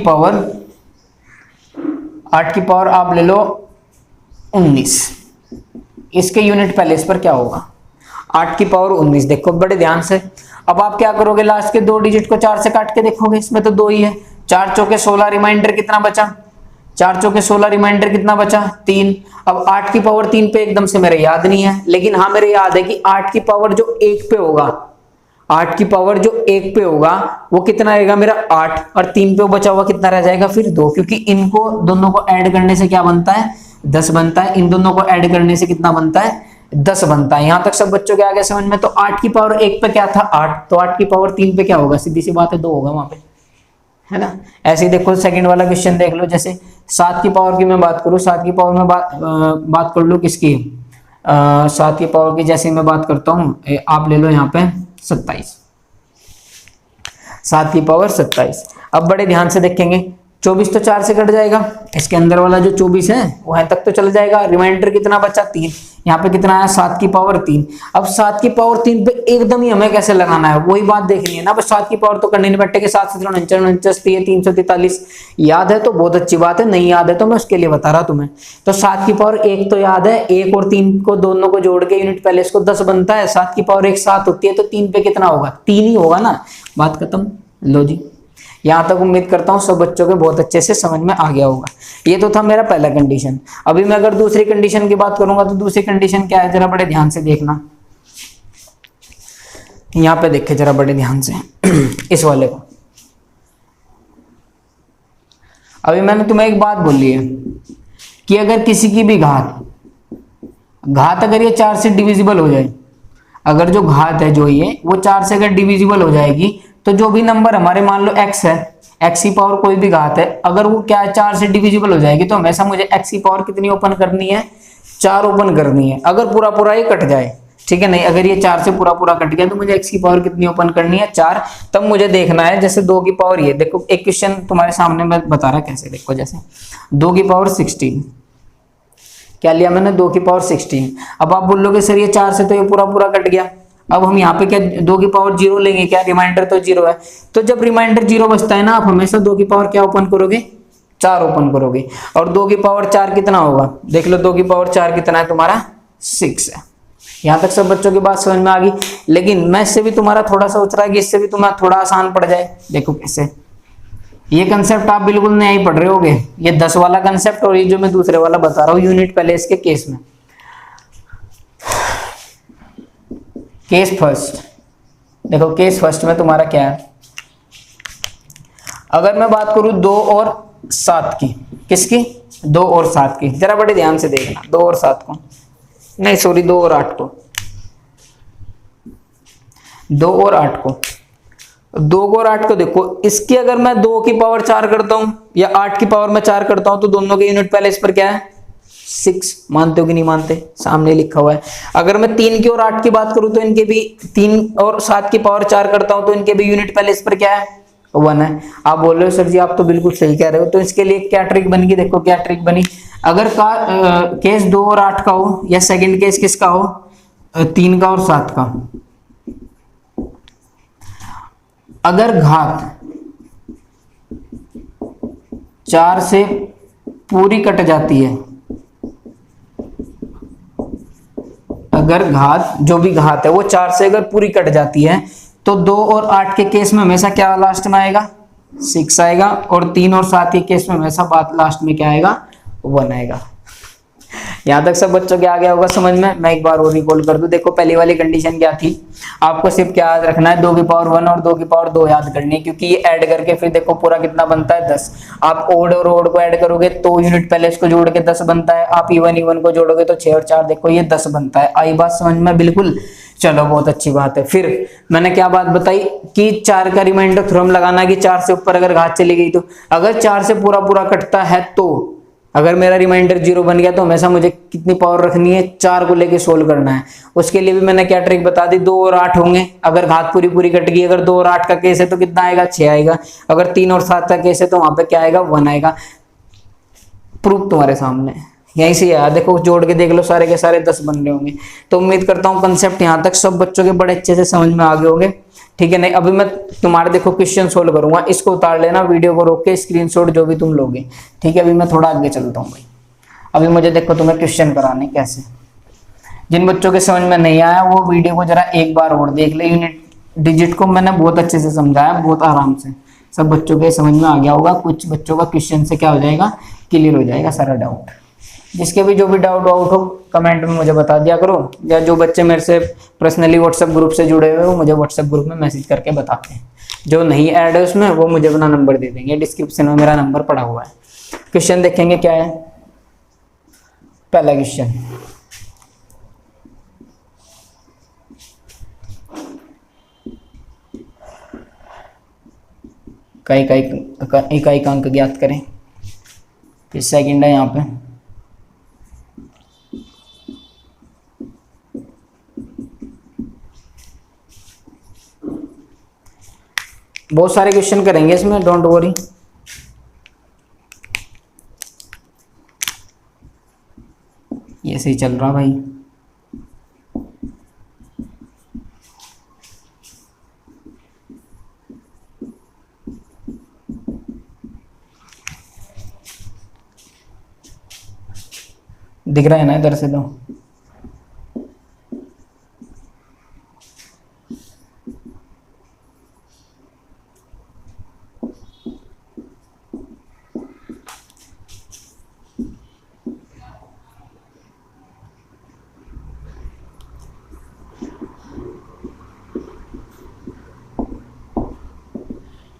पावर आप ले लो 19, इसके यूनिट प्लेस पर क्या होगा, 8 की पावर 19। देखो बड़े ध्यान से, अब आप क्या करोगे, लास्ट के 2 डिजिट को 4 से काट के देखोगे, इसमें तो 2 ही है। 4 चौके 16, रिमाइंडर कितना बचा, 4 चौके 16, रिमाइंडर कितना बचा, 3। अब 8 की पावर 3 पे एकदम से मेरे याद नहीं है, लेकिन हाँ मेरे याद है कि 8 की पावर जो 1 पे होगा, 8 की पावर जो 1 पे होगा वो कितना रहेगा मेरा 8, और 3 पे बचा हुआ कितना रह जाएगा फिर 2, क्योंकि इनको दोनों को ऐड करने से क्या बनता है, 10 बनता है। इन दोनों को ऐड करने से कितना बनता है, 10 बनता है। यहां तक सब बच्चों के आगे समझ में। तो 8 की पावर 1 पे क्या था 8, तो 8 की पावर 3 पे क्या होगा, सीधी सी बात है 2 होगा वहां पे, है ना। ऐसे ही देखो सेकंड वाला क्वेश्चन देख लो, जैसे 7 की पावर की मैं बात करूं, 7 की पावर में बात कर लो किसकी, 7 की पावर की जैसे मैं बात करता हूं, आप ले लो यहाँ पे 27, 7 की पावर 27। अब बड़े ध्यान से देखेंगे, 24 तो 4 से कट जाएगा, इसके अंदर वाला जो 24 है वहां तक तो चल जाएगा। रिमाइंडर कितना बचा 3, यहाँ पे कितना आया 7 की पावर 3। अब 7 की पावर 3 पे एकदम ही हमें कैसे लगाना है, वही बात देखनी है ना। बस 7 की पावर तो करने नहीं बैठे के 7 से 49 343, याद है तो बहुत अच्छी बात है, नहीं याद है तो मैं उसके लिए बता रहा तुम्हें। तो 7 की पावर 1 तो याद है, 1 और 3 को दोनों को जोड़ के यूनिट प्लेस को 10 बनता है। 7 की पावर 1 7 होती है, तो 3 पे कितना होगा, 3 ही होगा ना, बात खत्म। लो जी, यहां तक उम्मीद करता हूं सब बच्चों के बहुत अच्छे से समझ में आ गया होगा। ये तो था मेरा पहला कंडीशन। अभी मैं अगर दूसरी कंडीशन की बात करूंगा तो दूसरी कंडीशन क्या है, जरा बड़े ध्यान से देखना। यहां पे देखे जरा बड़े ध्यान से इस वाले को। अभी मैंने तुम्हें एक बात बोली है कि अगर किसी की भी घात अगर ये 4 से डिविजिबल हो जाए, अगर जो घात है जो ये वो 4 से अगर डिविजिबल हो जाएगी, तो जो भी नंबर हमारे मान लो x है, x की पावर कोई भी घात है, अगर वो क्या 4 से डिविजिबल हो जाएगी, तो हमेशा मुझे x की पावर कितनी ओपन करनी है, 4 ओपन करनी है। अगर पूरा पूरा ये कट जाए, ठीक है नहीं, अगर ये 4 से पूरा पूरा कट गया तो मुझे x की पावर कितनी ओपन करनी है, 4। तब मुझे देखना है जैसे 2 की पावर, ये देखो एक क्वेश्चन तुम्हारे सामने मैं बता रहा कैसे, देखो जैसे 2 की पावर 16, क्या लिया मैंने, 2 की पावर 16। अब आप बोलोगे सर ये 4 से तो ये पूरा पूरा कट गया, अब हम यहाँ पे क्या 2 की पावर 0 लेंगे क्या, रिमाइंडर तो 0 है, तो जब रिमाइंडर 0 बचता है ना, आप हमेशा 2 की पावर क्या ओपन करोगे, 4 ओपन करोगे। और 2 की पावर 4 कितना होगा, देख लो 2 की पावर 4 कितना है तुम्हारा, 6 है। यहाँ तक सब बच्चों की बात समझ में आ गई। लेकिन मैं इससे भी तुम्हारा थोड़ा सा सोच रहा है कि इससे भी तुम्हारा थोड़ा आसान पड़ जाए। देखो कैसे, ये कंसेप्ट आप बिल्कुल नया ही पढ़ रहे होगे, ये 10 वाला कंसेप्ट और ये जो मैं दूसरे वाला बता रहा हूँ यूनिट पहले इसके केस में। केस फर्स्ट, देखो केस फर्स्ट में तुम्हारा क्या है, अगर मैं बात करूं 2 और 7 की, किसकी, 2 और 7 की, जरा बड़े ध्यान से देखना, 2 और 7 को नहीं सॉरी 2 और 8 को, 2 और 8 को, 2 और 8 को देखो, इसकी अगर मैं 2 की पावर 4 करता हूं या 8 की पावर में 4 करता हूं तो दोनों के यूनिट पहले इस पर क्या है, 6। मानते हो कि नहीं मानते, सामने लिखा हुआ है। अगर मैं 3 की और 8 की बात करूं तो इनके भी 3 और 7 की पावर 4 करता हूं तो इनके भी यूनिट पहले इस पर क्या है, 1 है। आप बोल रहे हो सर जी आप तो बिल्कुल सही कह रहे हो, तो इसके लिए क्या ट्रिक बनेगी, देखो क्या ट्रिक बनी, अगर केस 2 और 8 का हो या सेकंड केस किसका हो, 3 का और 7 का, अगर घात 4 से पूरी कट जाती है, अगर घात जो भी घात है वो 4 से अगर पूरी कट जाती है तो 2 और 8 के केस में हमेशा क्या लास्ट में आएगा, 6 आएगा, और 3 और 7 के केस में हमेशा बात लास्ट में क्या आएगा, 1 आएगा। यहां तक सब बच्चों के आ गया होगा समझ में। मैं एक बार और रिकॉल कर दूं, देखो पहली वाली कंडीशन क्या थी, आपको सिर्फ क्या याद रखना है, 2 की पावर 1 और 2 की पावर 2 याद करनी है, क्योंकि ये ऐड करके फिर देखो पूरा कितना बनता है, 10। आप ओड और ओड को ऐड करोगे तो यूनिट पहले इसको जोड़ के 10 बनता है, आप इवन इवन को जोड़ोगे तो 6 और 4 देखो ये 10 बनता है। आई बात समझ में, बिल्कुल, चलो बहुत अच्छी बात है। फिर मैंने क्या बात बताई कि 4 का रिमाइंडर थ्योरम लगाना, कि 4 से ऊपर अगर घात चली गई तो, अगर 4 से पूरा पूरा कटता है तो अगर मेरा रिमाइंडर 0 बन गया तो हमेशा मुझे कितनी पावर रखनी है, 4 को लेके सोल्व करना है। उसके लिए भी मैंने क्या ट्रिक बता दी, 2 और 8 होंगे, अगर घात पूरी पूरी कट गई, अगर 2 और 8 का केस है तो कितना आएगा, 6 आएगा, अगर 3 और 7 का केस है तो वहां पे क्या आएगा, 1 आएगा। प्रूफ तुम्हारे सामने यहीं से यार, देखो जोड़ के देख लो, सारे के सारे 10 बन रहे होंगे। तो उम्मीद करता हूँ कंसेप्ट यहाँ तक सब बच्चों के बड़े अच्छे से समझ में आ गए होंगे, ठीक है नहीं। अभी मैं तुम्हारे देखो क्वेश्चन सोल्व करूंगा, इसको उतार लेना, वीडियो को रोक के स्क्रीनशॉट जो भी तुम लोगे, ठीक है। अभी मैं थोड़ा आगे चलता हूँ भाई, अभी मुझे देखो तुम्हें क्वेश्चन कराने कैसे। जिन बच्चों के समझ में नहीं आया वो वीडियो को जरा एक बार और देख ले, यूनिट डिजिट को मैंने बहुत अच्छे से समझाया, बहुत आराम से, सब बच्चों के समझ में आ गया होगा। कुछ बच्चों का क्वेश्चन से क्या हो जाएगा, क्लियर हो जाएगा सारा डाउट। जिसके भी जो भी डाउट आउट हो कमेंट में मुझे बता दिया करो, या जो बच्चे मेरे से पर्सनली व्हाट्सएप ग्रुप से जुड़े हुए हो मुझे व्हाट्सएप ग्रुप में मैसेज करके बताते हैं। जो नहीं ऐड है उसमें वो मुझे अपना नंबर दे देंगे, डिस्क्रिप्शन में मेरा नंबर पड़ा हुआ है। क्वेश्चन देखेंगे क्या है, पहला क्वेश्चन, इकाई का अंक ज्ञात करें। फिर सेकंड है यहाँ पे, बहुत सारे क्वेश्चन करेंगे इसमें, डोंट वरी। ये सही चल रहा भाई, दिख रहा है ना इधर से तो।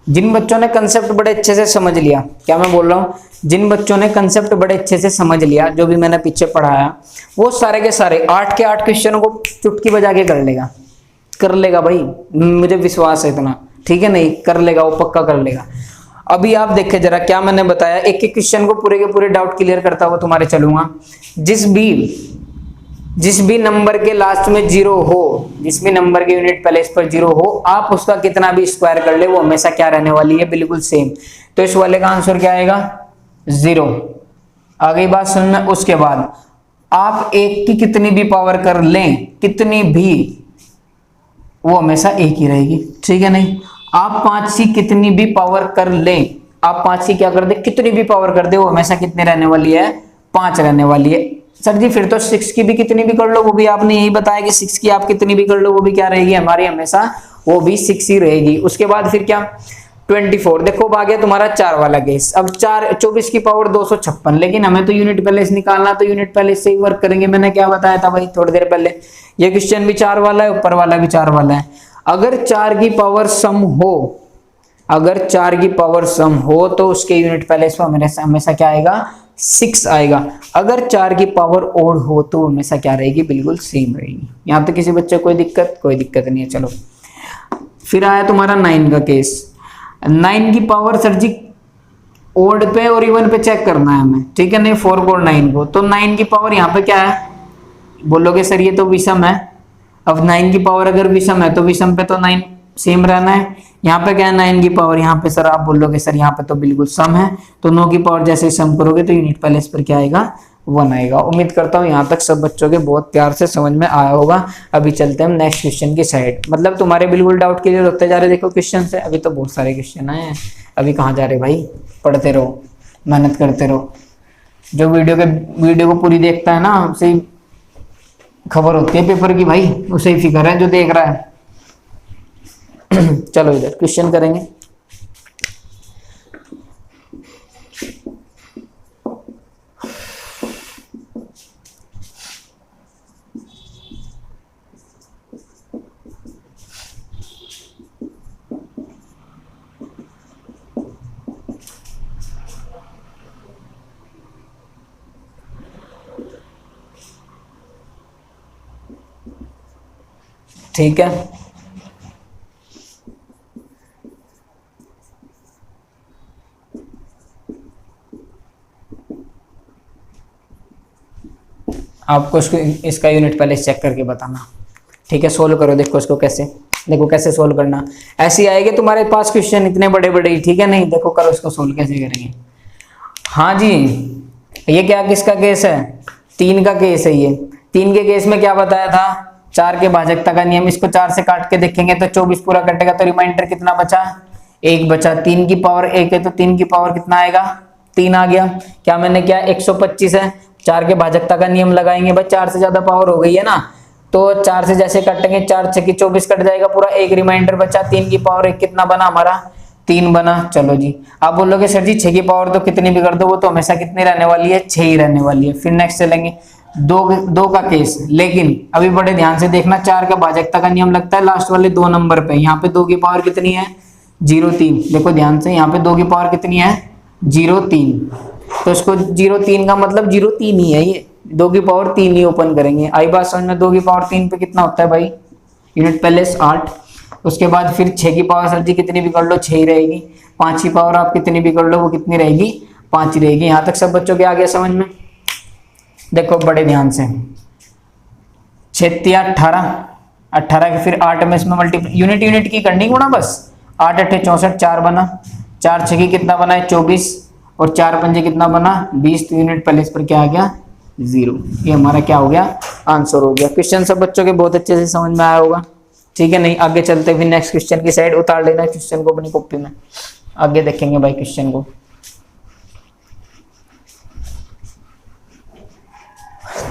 जिन बच्चों ने कंसेप्ट बड़े अच्छे से समझ लिया, क्या मैं बोल रहा हूँ, जिन बच्चों ने कंसेप्ट बड़े अच्छे से समझ लिया, जो भी मैंने पीछे पढ़ाया, वो सारे के सारे 8 के 8 क्वेश्चनों को चुटकी बजा के कर लेगा भाई, मुझे विश्वास है इतना, ठीक है नहीं, कर लेगा वो, पक्का कर लेगा। अभी आप देखें जरा क्या मैंने बताया, एक एक क्वेश्चन को पूरे के पूरे डाउट क्लियर करता हुआ तुम्हारे चलूंगा। जिस भी जिस भी नंबर के लास्ट में जीरो हो, जिस भी नंबर के यूनिट प्लेस पर जीरो हो, आप उसका कितना भी स्क्वायर कर ले वो हमेशा क्या रहने वाली है, बिल्कुल सेम। तो इस वाले का आंसर क्या आएगा, 0। आ गई बात सुनना। उसके बाद आप एक की कितनी भी पावर कर लें, कितनी भी, वो हमेशा एक ही रहेगी, ठीक है नहीं। आप 5 की कितनी भी पावर कर लें, आप 5 की क्या कर दे, कितनी भी पावर कर दे, वो हमेशा कितने रहने वाली है, 5 रहने वाली है। सर जी फिर तो 6 की भी कितनी भी कर लो, वो भी आपने यही बताया कि 6 की आप कितनी भी कर लो वो भी क्या रहेगी हमारी, हमेशा वो भी 6 ही रहेगी। उसके बाद फिर क्या, 24। देखो आ गया तुम्हारा 4 वाला केस। अब 24 की पावर 256, लेकिन हमें तो यूनिट प्लेस निकालना, तो यूनिट प्लेस से ही वर्क करेंगे। मैंने क्या बताया था भाई थोड़ी देर पहले, ये क्वेश्चन भी 4 वाला है, ऊपर वाला भी 4 वाला है। अगर 4 की पावर सम हो, अगर 4 की पावर सम हो तो उसके यूनिट प्लेस पर हमेशा क्या आएगा, 6 आएगा। अगर 4 की पावर ओड हो तो हमेशा क्या रहेगी, बिल्कुल सेम रहेगी। यहाँ तो किसी बच्चे कोई दिक्कत नहीं है। चलो फिर आया तुम्हारा 9 का केस। 9 की पावर सर जी ओड पे और इवन पे चेक करना है हमें, ठीक है नहीं, 4 को और 9 को। तो 9 की पावर यहाँ पे क्या है, बोलोगे सर ये तो विषम है। अब 9 की पावर अगर विषम है तो विषम पे तो 9 सेम रहना है। यहाँ पे क्या है 9 की पावर, यहाँ पे सर आप बोलोगे सर यहाँ पे तो बिल्कुल सम है, तो 9 की पावर जैसे सम करोगे तो यूनिट प्लेस पर क्या आएगा, 1 आएगा। उम्मीद करता हूँ यहाँ तक सब बच्चों के बहुत प्यार से समझ में आया होगा। अभी चलते हैं हम नेक्स्ट क्वेश्चन की साइड, मतलब तुम्हारे बिल्कुल डाउट क्लियर होते जा रहे। देखो क्वेश्चन से अभी तो बहुत सारे क्वेश्चन आए हैं, अभी कहाँ जा रहे भाई, पढ़ते रहो, मेहनत करते रहो। जो वीडियो को पूरी देखता है ना, उसे खबर होती है पेपर की भाई, उसे ही फिक्र है जो देख रहा है। चलो इधर क्वेश्चन करेंगे। ठीक है, आपको इसका यूनिट पहले चेक करके बताना, ठीक है। सोल्व करो, देखो इसको कैसे, देखो कैसे सोल्व करना। ऐसे आएंगे तुम्हारे पास क्वेश्चन इतने बड़े बड़े ही, ठीक है नहीं। देखो करो इसको सोल्व कैसे करेंगे। हाँ जी, ये क्या किसका केस है, 3 का केस है। ये 3 के केस में क्या बताया था, 4 के भाजकता का नियम। इसको 4 से काट के देखेंगे तो 24 पूरा कटेगा, तो रिमाइंडर कितना बचा, 1 बचा। 3 की पावर 1 है तो 3 की पावर कितना आएगा, 3 आ गया। क्या मैंने क्या 125 है, 4 के भाजकता का नियम लगाएंगे भाई, 4 से ज्यादा पावर हो गई है ना, तो 4 से जैसे कटेंगे 4 6 की 24 कट जाएगा पूरा, 1 रिमाइंडर बचा। 3 की पावर 1 कितना बना हमारा, 3 बना। चलो जी, आप बोलोगे सर जी 6 की पावर तो कितनी भी कर दो, वो तो हमेशा कितनी रहने वाली है, 6 ही रहने वाली है। फिर नेक्स्ट चलेंगे 2 का केस, लेकिन अभी बड़े ध्यान से देखना, 4 का भाजकता का नियम लगता है लास्ट वाले 2 नंबर पे। यहाँ पे 2 की पावर कितनी है, 0.3। देखो ध्यान से, यहाँ पे 2 की पावर कितनी है, 0.3। तो इसको 0.3 का मतलब 0.3 ही है, ये 2 की पावर 3 ही ओपन करेंगे। आई बात समझ में, 2 की पावर 3 पे कितना होता है भाई, यूनिट प्लेस 8। उसके बाद फिर 6 की पावर सर जी कितनी भी कर लो 6 ही रहेगी। 5 की पावर आप कितनी भी कर लो वो कितनी रहेगी, 5 ही रहेगी। यहाँ तक सब बच्चों के आ गया समझ में। देखो बड़े ध्यान से, 6 तिया 18 के फिर 8 में इसमें मल्टीप्लाई, यूनिट की करनी गुणा बस। 8 8 64, 4 बना, 4 6 की कितना बना है 24, और 4 पंजे कितना बना 20। तो यूनिट प्लेस पर क्या आ गया, 0। ये हमारा क्या हो गया, आंसर हो गया। क्वेश्चन सब बच्चों के बहुत अच्छे से समझ में आया होगा, ठीक है नहीं। आगे चलते फिर नेक्स्ट क्वेश्चन की साइड, उतार लेना क्वेश्चन को अपनी कॉपी में, आगे देखेंगे भाई क्वेश्चन को।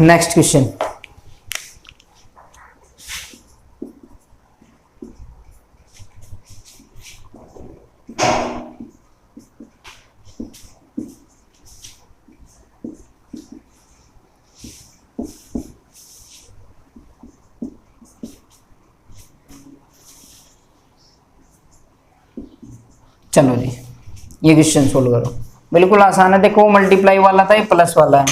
नेक्स्ट क्वेश्चन, चलो जी ये क्वेश्चन सोल्व करो, बिल्कुल आसान है। देखो मल्टीप्लाई वाला था, ये प्लस वाला है,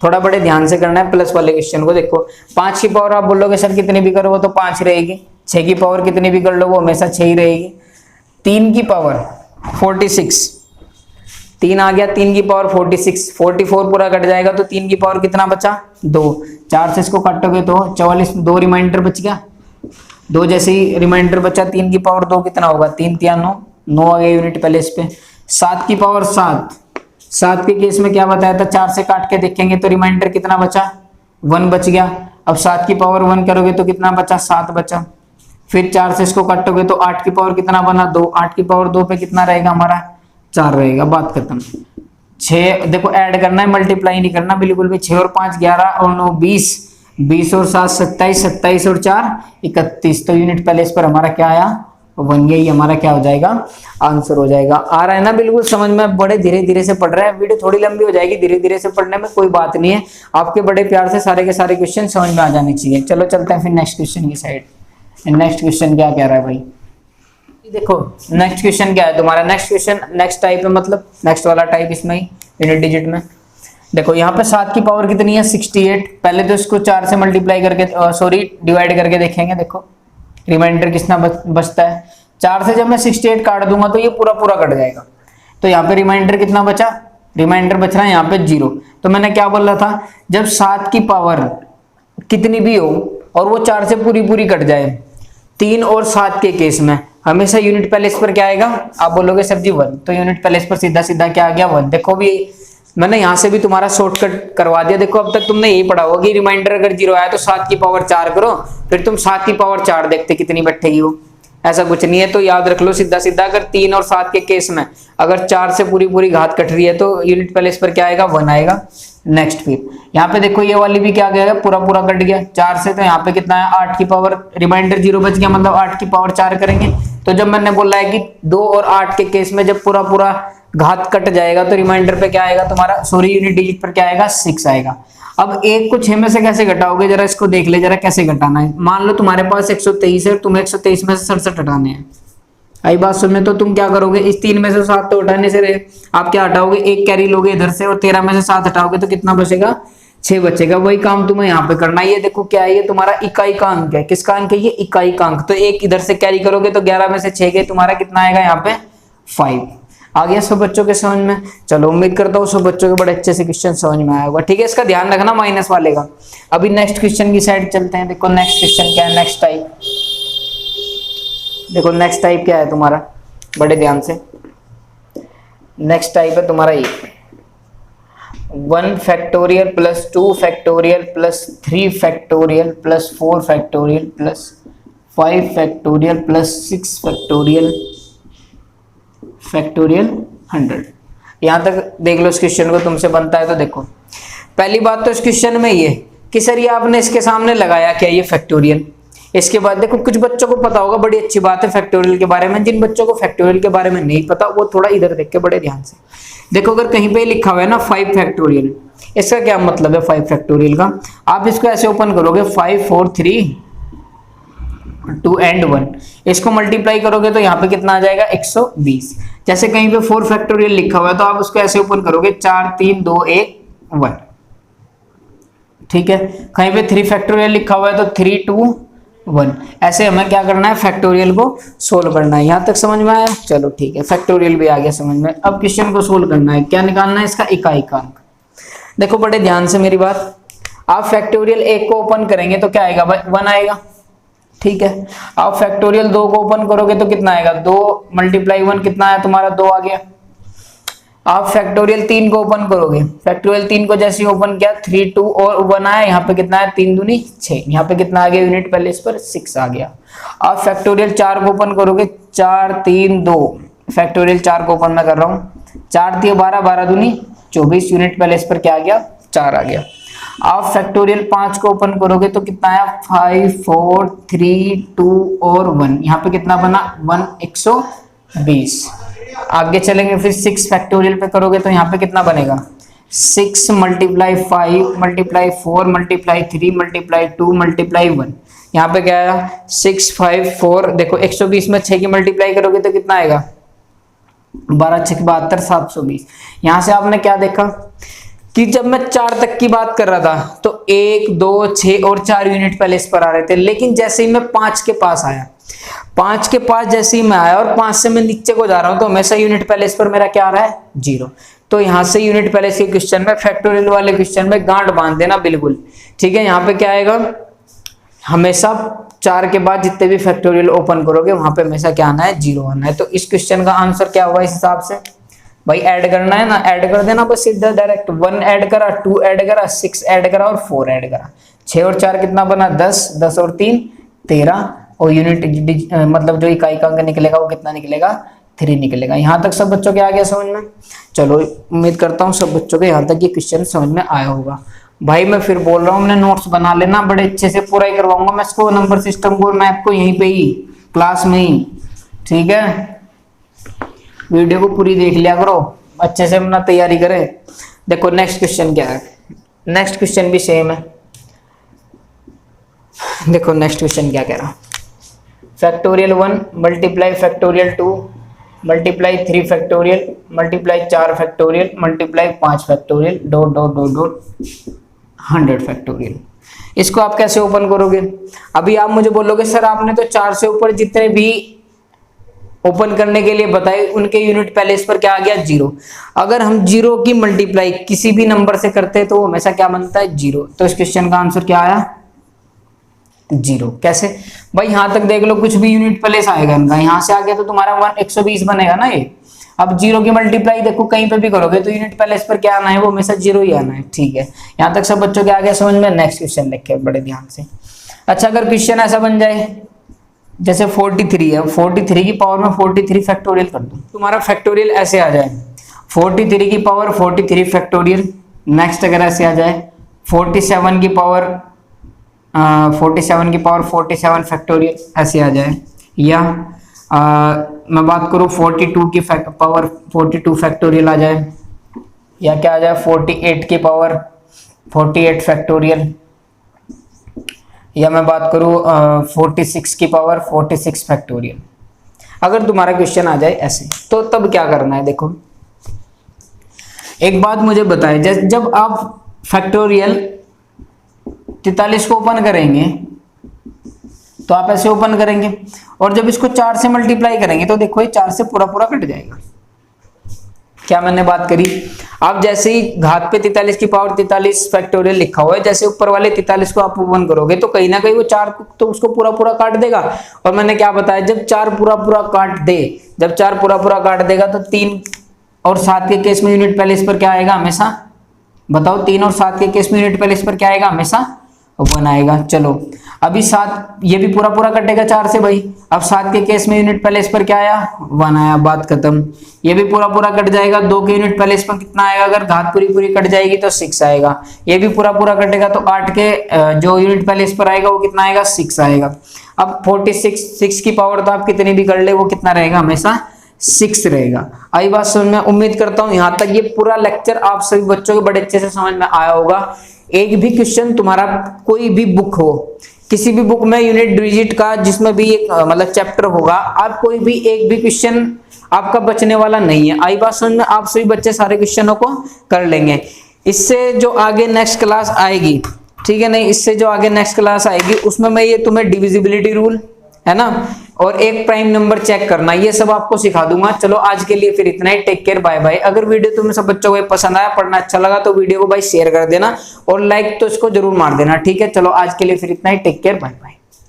थोड़ा बड़े ध्यान से करना है प्लस वाले क्वेश्चन को। देखो 5 की पावर आप बोलोगे सर कितनी भी करो वो तो 5 रहेगी। 6 की पावर कितनी भी कर लो वो हमेशा 6 ही रहेगी। 3 की पावर 46, 3 आ गया, 3 की पावर 46, 44 पूरा कट जाएगा तो 3 की पावर कितना बचा 2, 4 से इसको काटोगे तो 44, 2 रिमाइंडर बच गया, 2 जैसे ही रिमाइंडर बचा 3 की पावर 2 कितना होगा 3 3 9, 9 आ गया यूनिट पहले इस पे। 7 की पावर 7, 7 के केस में क्या बताया था 4 से काट के देखेंगे तो रिमाइंडर कितना बचा 1 बच गया। अब 7 की पावर 1 करोगे तो कितना बचा 7 बचा। फिर 4 से इसको काटोगे तो 8 की पावर कितना बना 2, 8 की पावर 2 पे कितना रहेगा हमारा 4 रहेगा, बात खत्म। 6 देखो ऐड करना है, मल्टीप्लाई नहीं करना बिल्कुल भी। 6 और 5 11 और 9 20, 20 और 7 27, 27 और 4 31, तो यूनिट प्लेस पर हमारा क्या आया 1, यही हमारा क्या हो जाएगा आंसर हो जाएगा। आ रहा है ना बिल्कुल समझ में, बड़े धीरे धीरे से पढ़ रहे हैं, वीडियो थोड़ी लंबी हो जाएगी, धीरे धीरे से पढ़ने में कोई बात नहीं है, आपके बड़े प्यार से सारे के सारे क्वेश्चन समझ में आ जाने चाहिए। चलो चलते हैं फिर नेक्स्ट क्वेश्चन की साइड। नेक्स्ट क्वेश्चन क्या कह रहा है भाई, देखो नेक्स्ट क्वेश्चन क्या है तुम्हारा, नेक्स्ट क्वेश्चन नेक्स्ट टाइप है, मतलब नेक्स्ट वाला टाइप इसमें ही यूनिट डिजिट में। देखो यहाँ पे 7 की पावर कितनी है 68, पहले तो इसको 4 से मल्टीप्लाई करके सॉरी डिवाइड करके देखेंगे। देखो रिमाइंडर कितना बचता है, 4 से जब मैं 68 काट दूंगा तो ये पूरा पूरा कट जाएगा, तो यहाँ पे रिमाइंडर कितना बचा, रिमाइंडर बच रहा है यहाँ पे 0। तो मैंने क्या बोला था, जब 7 की पावर कितनी भी हो और वो 4 से पूरी पूरी कट जाए, 3 और 7 के केस में हमेशा यूनिट प्लेस पर क्या आएगा, आप बोलोगे सर जी 1, तो यूनिट प्लेस पर सीधा सीधा क्या आ गया 1। देखो भी मैंने यहाँ से भी तुम्हारा शॉर्टकट करवा दिया। देखो अब तक तुमने यही पढ़ा होगा कि रिमाइंडर अगर 0 आया तो 7 की पावर 4 करो, फिर तुम 7 की पावर 4 देखते कितनी बैठेगी वो, ऐसा कुछ नहीं है। तो याद रख लो सीधा सीधा, अगर 3 और 7 के केस में अगर 4 से पूरी पूरी घात कट रही है तो यूनिट प्लेस पर क्या आएगा 1 आएगा। नेक्स्ट फिर यहाँ पे देखो ये वाली भी क्या गया पूरा पूरा कट गया 4 से, तो यहाँ पे कितना है 8 की पावर, रिमाइंडर 0 बच गया, मतलब 8 की पावर 4 करेंगे। तो जब मैंने बोला है कि 2 और 8 के केस में जब पूरा पूरा घात कट जाएगा तो रिमाइंडर पे क्या आएगा तुम्हारा, सॉरी यूनिट डिजिट पर क्या आएगा 6 आएगा। अब 1 को 6 में से कैसे घटाओगे, जरा इसको देख ले जरा कैसे घटाना है। मान लो तुम्हारे पास 123 है, तुम्हें 123 में से 67 हटाने हैं, आई बात सुन में, तो तुम क्या करोगे, इस 3 में से 7 तो हटाने से आप क्या हटाओगे, 1 कैरी लोगे इधर से और 13 में से 7 हटाओगे तो कितना बचेगा 6 बचेगा। वही काम तुम्हें यहाँ पे करना है। ये देखो क्या है, ये तुम्हारा इकाई का अंक है, किसका अंक है ये इकाई का अंक, तो 1 इधर से कैरी करोगे तो 11 में से 6 गए, तुम्हारा कितना आएगा यहाँ पे 5। आ गया सब बच्चों के समझ में। चलो उम्मीद करता हूँ सब बच्चों के बड़े अच्छे से क्वेश्चन समझ में आया होगा, ठीक है। इसका ध्यान रखना माइनस वाले का। अभी नेक्स्ट क्वेश्चन की साइड चलते हैं। देखो नेक्स्ट क्वेश्चन क्या है, नेक्स्ट टाइप, देखो नेक्स्ट टाइप क्या है तुम्हारा, बड़े ध्यान से। नेक्स्ट टाइप है तुम्हारा ये 1 factorial plus 2 factorial plus 3 factorial plus 4 factorial plus 5 factorial plus 6 factorial factorial 100। यहां तक देख लो इस क्वेश्चन को, तुमसे बनता है तो देखो। पहली बात तो इस क्वेश्चन में ये कि सर ये आपने इसके सामने लगाया क्या, ये फैक्टोरियल। इसके बाद देखो कुछ बच्चों को पता होगा, बड़ी अच्छी बात है फैक्टोरियल के बारे में। जिन बच्चों को फैक्टोरियल के बारे में नहीं पता वो थोड़ा इधर देख के बड़े ध्यान से देखो। अगर कहीं पे लिखा हुआ है ना 5 फैक्टोरियल, इसका क्या मतलब है 5 फैक्टोरियल का, आप इसको ऐसे ओपन करोगे 5 4 3 2 एंड 1, इसको मल्टीप्लाई करोगे तो यहाँ पे कितना आ जाएगा 120। जैसे कहीं पे 4 फैक्टोरियल लिखा हुआ है तो आप उसको ऐसे ओपन करोगे 4 3 2 1 1, ठीक है। कहीं पे 3 फैक्टोरियल लिखा हुआ है तो 3 2 1, ऐसे हमें क्या करना है फैक्टोरियल को सोल्व करना है। यहाँ तक समझ में आया, चलो ठीक है, फैक्टोरियल भी आ गया समझ में। अब क्वेश्चन को सोल्व करना है, क्या निकालना है इसका इकाई का अंक। देखो बड़े ध्यान से मेरी बात, आप फैक्टोरियल 1 को ओपन करेंगे तो क्या आएगा 1 आएगा, ठीक है। आप फैक्टोरियल 2 को ओपन करोगे तो कितना आएगा 2 मल्टीप्लाई 1 कितना आया तुम्हारा 2 आ गया। आप फैक्टोरियल 3 को ओपन करोगे, फैक्टोरियल 3 को जैसे ओपन किया 3 2 और 1 आया, यहाँ पे कितना है 3 दूनी 6, यहाँ पे कितना आ गया यूनिट पहले इस पर 6 आ गया। आप फैक्टोरियल 4 को ओपन करोगे 4 3 2, फैक्टोरियल 4 को ओपन मैं कर रहा हूँ 4 3 12 12 दूनी 24, यूनिट पहले इस पर क्या आ गया 4 आ गया। आप फैक्टोरियल 5 को ओपन करोगे तो कितना आया 5 4 3 2 और 1, यहाँ पे कितना बना 1 120। आगे चलेंगे फिर 6 फैक्टोरियल पे करोगे तो यहाँ पे कितना बनेगा 6 multiply 5 multiply 4 multiply 3 multiply 2 multiply 1, यहाँ पे क्या आया 6 5 4। देखो 120 में 6 की मल्टीप्लाई करोगे तो कितना आएगा 12 6 72 720। यहाँ से आपने क्या देखा कि जब मैं 4 तक की बात कर रहा था तो 1 2 6 और 4 यूनिट पहले इस पर आ रहे थे, लेकिन जैसे ही मैं 5 के पास आया 5 के पास जैसे ही मैं आया और 5 से मैं नीचे को जा रहा हूं तो हमेशा यूनिट प्लेस पर मेरा क्या आ रहा है, 0। तो यहां से यूनिट प्लेस के क्वेश्चन में, फैक्टोरियल वाले क्वेश्चन में गांठ बांध देना बिल्कुल, ठीक है। यहाँ पे क्या आएगा, हमेशा 4 के बाद जितने भी फैक्टोरियल ओपन करोगे वहां पे हमेशा क्या आना है, 0 आना है। तो इस क्वेश्चन का आंसर क्या होगा इस हिसाब से, भाई ऐड करना है ना, ऐड कर देना बस सीधा डायरेक्ट। 1 ऐड करा, 2 ऐड करा, 6 ऐड करा और 4 ऐड करा। 6 और 4 कितना बना, 10, 10 और 3 13, और यूनिट मतलब जो इकाई का अंक निकलेगा वो कितना निकलेगा, 3 निकलेगा। यहाँ तक सब बच्चों के आ गया समझ में। चलो उम्मीद करता हूँ सब बच्चों के यहाँ तक ये क्वेश्चन समझ में आया होगा। भाई मैं फिर बोल रहा हूँ, मैंने नोट्स बना लेना, बड़े अच्छे से पूरा ही करवाऊंगा मैं इसको, नंबर सिस्टम को मैप को यहीं पे ही क्लास में ही, ठीक है। वीडियो को पूरी देख लिया करो, अच्छे से अपना तैयारी करे। देखो नेक्स्ट क्वेश्चन क्या है, नेक्स्ट क्वेश्चन भी सेम है। देखो नेक्स्ट क्वेश्चन क्या कह रहा, factorial 1 multiply factorial 2 multiply 3 factorial multiply 4 factorial multiply 5 factorial dot dot dot dot 100 factorial. इसको आप कैसे ओपन करोगे? अभी आप मुझे बोलोगे सर आपने तो 4 से ऊपर जितने भी ओपन करने के लिए बताए उनके यूनिट प्लेस पर क्या आ गया, 0। अगर हम 0 की मल्टीप्लाई किसी भी नंबर से करते हैं तो वो हमेशा क्या बनता है, 0। तो इस क्वेश्चन का आंसर क्या आया, 0। कैसे भाई, यहां तक देख लो, कुछ भी यूनिट प्लेस आएगा इनका, यहां से आगे तो तुम्हारा 120 बनेगा ना ये। अब 0 की मल्टीप्लाई देखो कहीं पे भी करोगे तो यूनिट प्लेस पर क्या आना है, वो हमेशा 0 ही आना है, ठीक है। यहां तक सब बच्चों के आगे समझ में। नेक्स्ट क्वेश्चन देखे बड़े ध्यान से। अच्छा अगर क्वेश्चन ऐसा बन जाए जैसे 43 है, 43 की पावर में 43 फैक्टोरियल कर दूं, तुम्हारा फैक्टोरियल ऐसे आ जाए 43 की पावर 43 फैक्टोरियल। नेक्स्ट अगर ऐसे आ जाए 47 की पावर 47 फैक्टोरियल ऐसे आ जाए, या मैं बात करूं 42 की पावर 42 फैक्टोरियल आ जाए, या क्या आ जाए 48 की पावर 48 फैक्टोरियल, या मैं बात करूं 46 की पावर 46 फैक्टोरियल। अगर तुम्हारा क्वेश्चन आ जाए ऐसे तो तब क्या करना है, देखो एक बात मुझे बताएं, जब आप फैक्टोरियल 43 को ओपन करेंगे तो आप ऐसे ओपन करेंगे, और जब इसको 4 से मल्टीप्लाई करेंगे तो देखो ये 4 से पूरा पूरा कट जाएगा। क्या मैंने बात करी, आप जैसे ही घात पे 43 की पावर 43 फैक्टोरियल लिखा हुआ है, जैसे ऊपर वाले 43 को आप ओपन करोगे तो कहीं ना कहीं वो 4 तो उसको पूरा पूरा काट देगा। और मैंने क्या बताया, जब 4 पूरा पूरा काट दे, जब 4 पूरा पूरा काट देगा तो 3 और 7 के केस में यूनिट प्लेस पर क्या आएगा हमेशा, बताओ 3 और 7 के केस में यूनिट प्लेस पर क्या आएगा हमेशा, 1 आएगा। चलो अभी 7 ये भी पूरा पूरा कटेगा 4 से भाई, अब 7 के केस में यूनिट प्लेस पर क्या आया, 1 आया, बात खत्म। ये भी पूरा पूरा कट जाएगा, 2 के यूनिट प्लेस पर कितना आएगा, अगर घात पूरी पूरी कट जाएगी तो 6 आएगा। ये भी पूरा पूरा कटेगा तो 8 के जो यूनिट प्लेस पर आएगा वो कितना आएगा, 6 आएगा। अब 46 की पावर तो आप कितनी भी कर ले वो कितना रहेगा, हमेशा 6 रहेगा। आई बात समझ में? उम्मीद करता हूं यहाँ तक ये पूरा लेक्चर आप सभी बच्चों को बड़े अच्छे से समझ में आया होगा। एक भी क्वेश्चन तुम्हारा कोई भी बुक हो, किसी भी बुक में यूनिट डिजिट का जिसमें भी एक मतलब चैप्टर होगा, आप कोई भी एक भी क्वेश्चन आपका बचने वाला नहीं है। आई बात समझ में? आप सभी बच्चे सारे क्वेश्चनों को कर लेंगे। इससे जो आगे नेक्स्ट क्लास आएगी, ठीक है, नहीं इससे जो आगे नेक्स्ट क्लास आएगी उसमें मैं ये तुम्हें डिविजिबिलिटी रूल है ना, और एक प्राइम नंबर चेक करना, ये सब आपको सिखा दूंगा। चलो आज के लिए फिर इतना ही, टेक केयर, बाय बाय। अगर वीडियो तुम्हें सब बच्चों को पसंद आया, पढ़ना अच्छा लगा तो वीडियो को भाई शेयर कर देना और लाइक तो इसको जरूर मार देना, ठीक है। चलो आज के लिए फिर इतना ही, टेक केयर, बाय बाय।